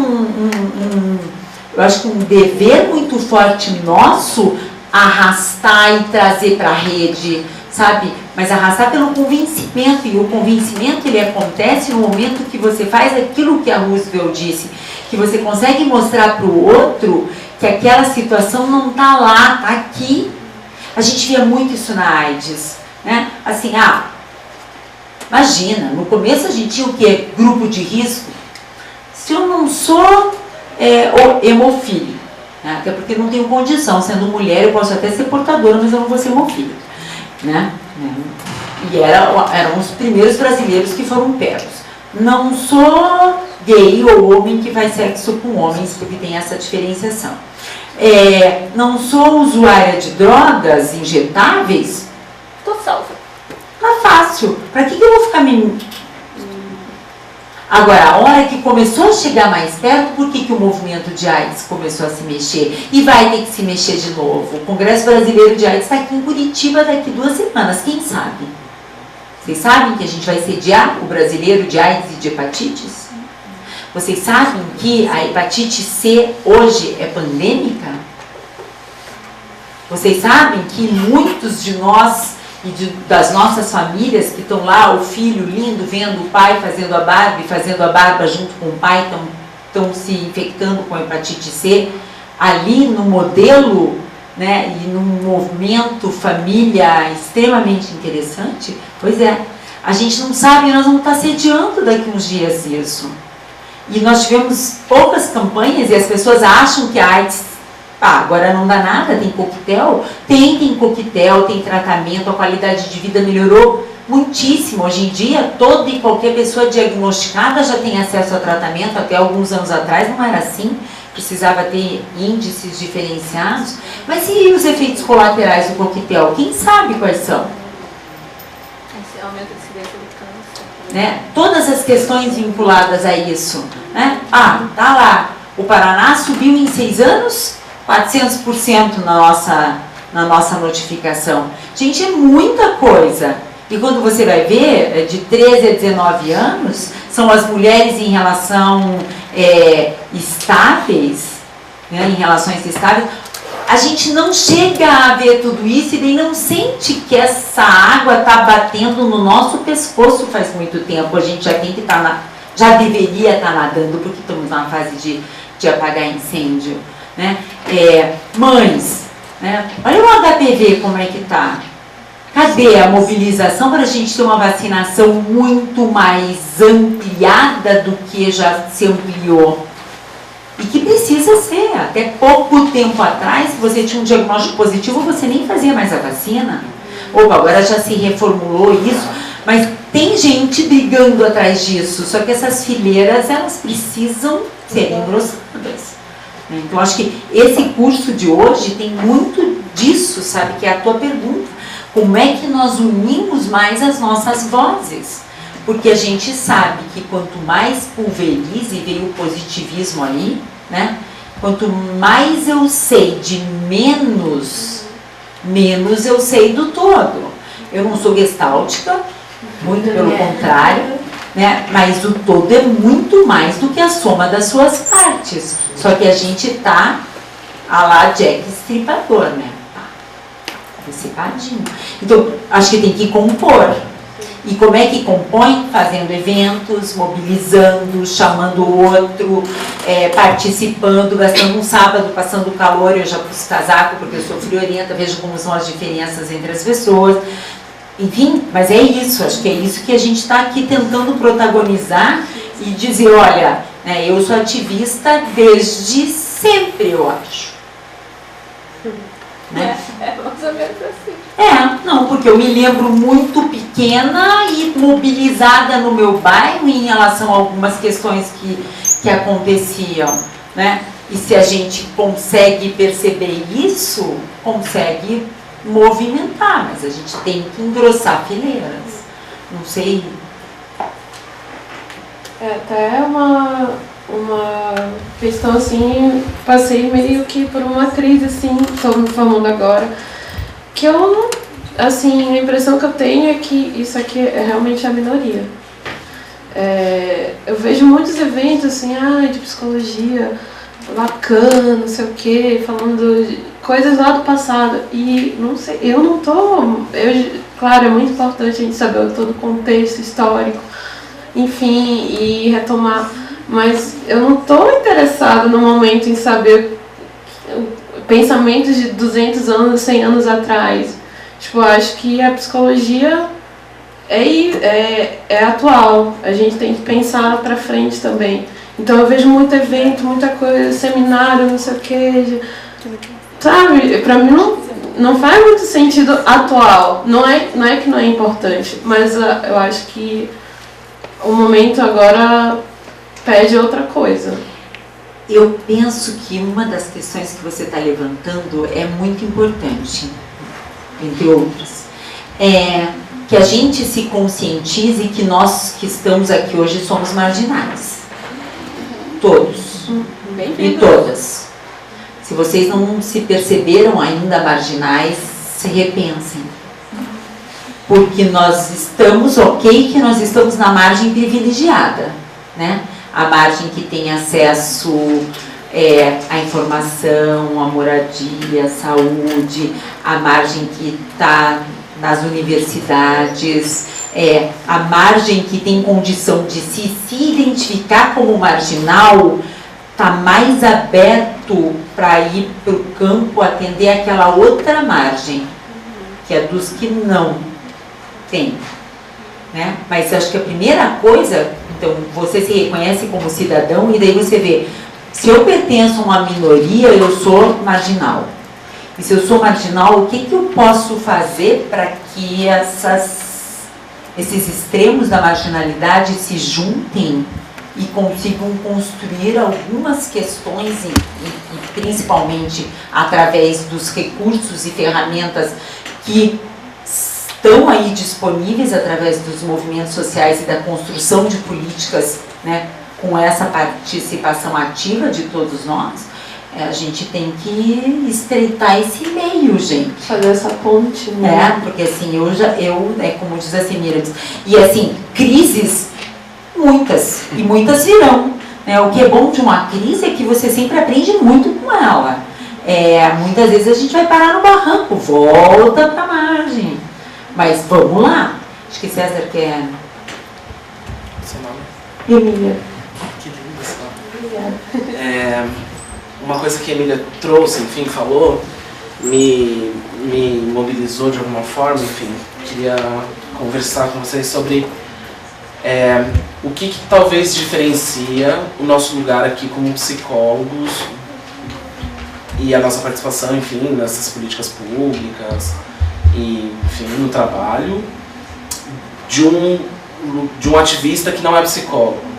acho que um dever muito forte nosso arrastar e trazer para a rede, sabe? Mas arrastar pelo convencimento, e o convencimento ele acontece no momento que você faz aquilo que a Roosevelt disse, que você consegue mostrar para o outro que aquela situação não está lá, está aqui. A gente via muito isso na AIDS, né? Assim, imagina, no começo a gente tinha o quê? Grupo de risco. Se eu não sou hemofílico, né? Até porque não tenho condição, sendo mulher eu posso até ser portadora, mas eu não vou ser hemofílica, né? E eram os primeiros brasileiros que foram pegos. Não sou gay ou homem que faz sexo com homens, porque tem essa diferenciação. Não sou usuária de drogas injetáveis, tô salva. Tá fácil. Para que eu vou ficar me... Agora, a hora que começou a chegar mais perto, por que o movimento de AIDS começou a se mexer? E vai ter que se mexer de novo. O Congresso Brasileiro de AIDS está aqui em Curitiba daqui 2 semanas. Quem sabe? Vocês sabem que a gente vai sediar o Brasileiro de AIDS e de Hepatites? Vocês sabem que a hepatite C hoje é pandêmica? Vocês sabem que muitos de nós e das nossas famílias que estão lá, o filho lindo, vendo o pai fazendo a barba junto com o pai, estão se infectando com hepatite C, ali no modelo, né, e num movimento família extremamente interessante. Pois é, a gente não sabe, nós vamos estar sediando daqui uns dias isso. E nós tivemos poucas campanhas e as pessoas acham que a AIDS, agora não dá nada, tem coquetel. Tem coquetel, tem tratamento, a qualidade de vida melhorou muitíssimo. Hoje em dia, toda e qualquer pessoa diagnosticada já tem acesso a tratamento. Até alguns anos atrás não era assim, precisava ter índices diferenciados. Mas e os efeitos colaterais do coquetel? Quem sabe quais são? Esse aumento da incidência do câncer. Né? Todas as questões vinculadas a isso, né? Tá lá, o Paraná subiu em 6 anos 400% na nossa notificação. Gente, é muita coisa. E quando você vai ver, de 13 a 19 anos, são as mulheres em relação estáveis, né? Em relações estáveis. A gente não chega a ver tudo isso e nem não sente que essa água está batendo no nosso pescoço faz muito tempo. A gente já tem que já deveria estar nadando, porque estamos numa fase de apagar incêndio, né? Mães, né? Olha o HPV como é que está. Cadê a mobilização para a gente ter uma vacinação muito mais ampliada do que já se ampliou? E que precisa ser. Até pouco tempo atrás, se você tinha um diagnóstico positivo, você nem fazia mais a vacina. Opa, agora já se reformulou isso, mas tem gente brigando atrás disso. Só que essas fileiras, elas precisam ser engrossadas. Então, acho que esse curso de hoje tem muito disso, sabe? Que é a tua pergunta. Como é que nós unimos mais as nossas vozes? Porque a gente sabe que quanto mais pulverize, e veio o positivismo aí, né? Quanto mais eu sei de menos eu sei do todo. Eu não sou gestáltica, muito pelo contrário, né? Mas o todo é muito mais do que a soma das suas partes. Só que a gente tá a lá Jack Estripador, né? Antecipadinho. Então, acho que tem que compor. E como é que compõe? Fazendo eventos, mobilizando, chamando o outro, participando, gastando um sábado, passando calor. Eu já pus casaco porque eu sou friorenta, vejo como são as diferenças entre as pessoas. Enfim, mas é isso, acho que é isso que a gente está aqui tentando protagonizar e dizer, olha, né, eu sou ativista desde sempre, eu acho. Né? Mais ou menos assim. Não, porque eu me lembro muito pequena e mobilizada no meu bairro em relação a algumas questões que aconteciam, né? E se a gente consegue perceber isso, consegue movimentar, mas a gente tem que engrossar fileiras. Não sei. Até uma questão assim, passei meio que por uma crise assim, estou me formando agora, que eu não, assim, a impressão que eu tenho é que isso aqui é realmente a minoria. Eu vejo muitos eventos assim, de psicologia, Lacan, não sei o que, falando de coisas lá do passado, e não sei, eu não tô, claro, é muito importante a gente saber todo o contexto histórico, enfim, e retomar. Mas eu não estou interessada no momento em saber pensamentos de 200 anos, 100 anos atrás. Tipo, eu acho que a psicologia é atual. A gente tem que pensar para frente também. Então eu vejo muito evento, muita coisa, seminário, não sei o que. Sabe, para mim não faz muito sentido atual. Não é que não é importante, mas eu acho que o momento agora pede outra coisa. Eu penso que uma das questões que você está levantando é muito importante, entre outras, que a gente se conscientize que nós que estamos aqui hoje somos marginais. Todos. E todas. Se vocês não se perceberam ainda marginais, se repensem. Porque nós estamos, que nós estamos na margem privilegiada, né? A margem que tem acesso à informação, à moradia, à saúde, a margem que está nas universidades, a margem que tem condição de se identificar como marginal, está mais aberto para ir para o campo atender aquela outra margem, que é dos que não tem. né? Mas acho que a primeira coisa, então, você se reconhece como cidadão e daí você vê, se eu pertenço a uma minoria, eu sou marginal. E se eu sou marginal, o que eu posso fazer para que esses extremos da marginalidade se juntem e consigam construir algumas questões, e principalmente através dos recursos e ferramentas que estão aí disponíveis através dos movimentos sociais e da construção de políticas, né, com essa participação ativa de todos nós. A gente tem que estreitar esse meio, gente. Fazer essa ponte, né? Porque assim, como diz a Semira, e assim, crises, muitas, e muitas virão. Né? O que é bom de uma crise é que você sempre aprende muito com ela. Muitas vezes a gente vai parar no barranco, volta para a margem. Mas vamos lá. Acho que César quer... Seu nome? Emília. Que lindo esse nome. Obrigada. Uma coisa que a Emília trouxe, enfim, falou, me mobilizou de alguma forma, enfim. Queria conversar com vocês sobre o que talvez diferencia o nosso lugar aqui como psicólogos e a nossa participação, enfim, nessas políticas públicas e, enfim, no trabalho de um ativista que não é psicólogo.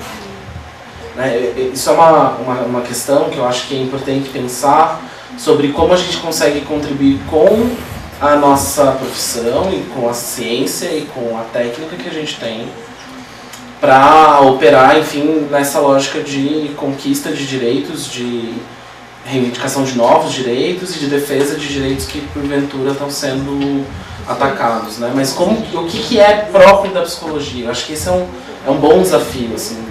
Isso é uma questão que eu acho que é importante pensar sobre como a gente consegue contribuir com a nossa profissão e com a ciência e com a técnica que a gente tem para operar, enfim, nessa lógica de conquista de direitos, de reivindicação de novos direitos e de defesa de direitos que porventura estão sendo atacados, né? Mas o que é próprio da psicologia? Eu acho que esse é um bom desafio, assim.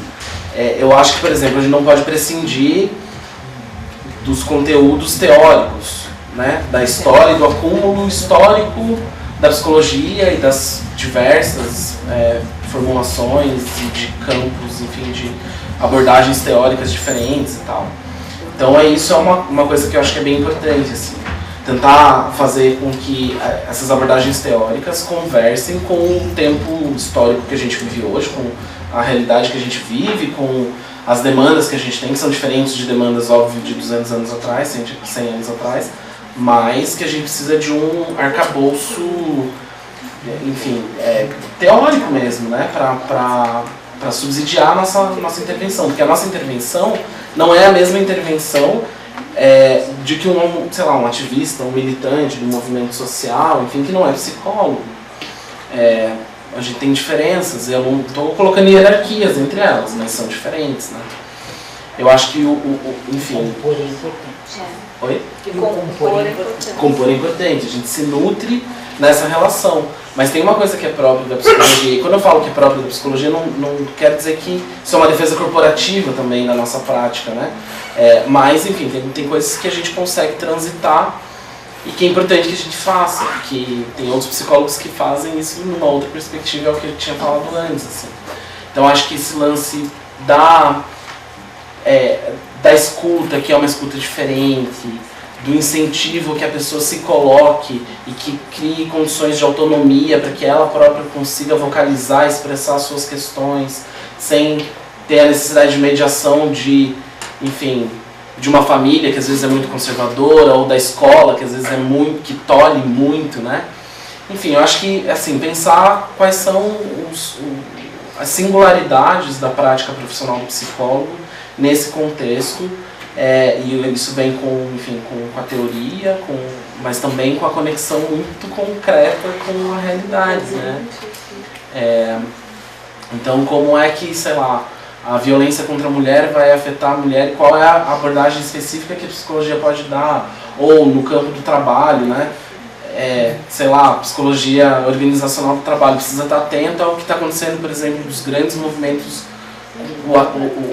Eu acho que, por exemplo, a gente não pode prescindir dos conteúdos teóricos, né? Da história e do acúmulo histórico da psicologia e das diversas formulações e de campos, enfim, de abordagens teóricas diferentes e tal. Então isso é uma coisa que eu acho que é bem importante, assim, tentar fazer com que essas abordagens teóricas conversem com o tempo histórico que a gente vive hoje, com a realidade que a gente vive, com as demandas que a gente tem, que são diferentes de demandas, óbvio, de 200 anos atrás, 100 anos atrás, mas que a gente precisa de um arcabouço, enfim, teórico mesmo, né, para subsidiar a nossa intervenção, porque a nossa intervenção não é a mesma intervenção de que um ativista, um militante do movimento social, enfim, que não é psicólogo. A gente tem diferenças, eu não estou colocando hierarquias entre elas, mas são diferentes, né? Eu acho que enfim... Compor é importante. Oi? Compor é importante, a gente se nutre nessa relação. Mas tem uma coisa que é própria da psicologia, e quando eu falo que é própria da psicologia, não quer dizer que isso é uma defesa corporativa também na nossa prática, né? Mas, enfim, tem coisas que a gente consegue transitar e que é importante que a gente faça, que tem outros psicólogos que fazem isso numa outra perspectiva, é o que eu tinha falado antes, assim. Então acho que esse lance da escuta, que é uma escuta diferente, do incentivo que a pessoa se coloque e que crie condições de autonomia para que ela própria consiga vocalizar, expressar suas questões, sem ter a necessidade de mediação de, enfim, de uma família que às vezes é muito conservadora, ou da escola que às vezes que tolhe muito, né? Enfim, eu acho que, assim, pensar quais são as singularidades da prática profissional do psicólogo nesse contexto, e isso vem com a teoria, mas também com a conexão muito concreta com a realidade, né? Então, como é que, sei lá, a violência contra a mulher vai afetar a mulher e qual é a abordagem específica que a psicologia pode dar, ou no campo do trabalho, né? Sei lá, psicologia organizacional do trabalho precisa estar atenta ao que está acontecendo, por exemplo, dos grandes movimentos,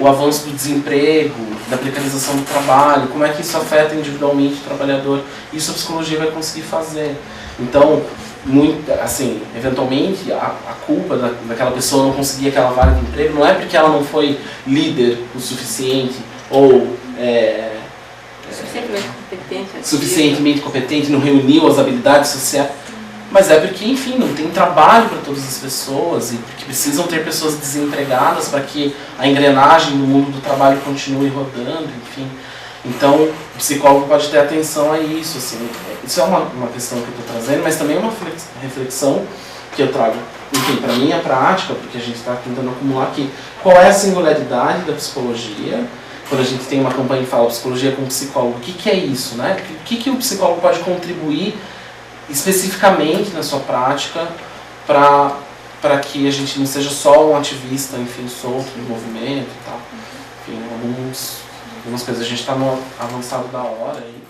o avanço do desemprego, da precarização do trabalho, como é que isso afeta individualmente o trabalhador. Isso a psicologia vai conseguir fazer. Então, assim, eventualmente a culpa daquela pessoa não conseguir aquela vaga de emprego não é porque ela não foi líder o suficiente ou suficientemente competente, não reuniu as habilidades sociais. mas é porque, enfim, não tem trabalho para todas as pessoas e porque precisam ter pessoas desempregadas para que a engrenagem no mundo do trabalho continue rodando, enfim. Então, o psicólogo pode ter atenção a isso, assim. Isso é uma questão que eu estou trazendo, mas também é uma reflexão que eu trago, enfim, para a minha prática, porque a gente está tentando acumular aqui. Qual é a singularidade da psicologia? Quando a gente tem uma campanha que fala psicologia com psicólogo, o que é isso, né? O que o psicólogo pode contribuir especificamente na sua prática para que a gente não seja só um ativista, enfim, solto no movimento e tal. Enfim, algumas coisas. A gente está no avançado da hora aí.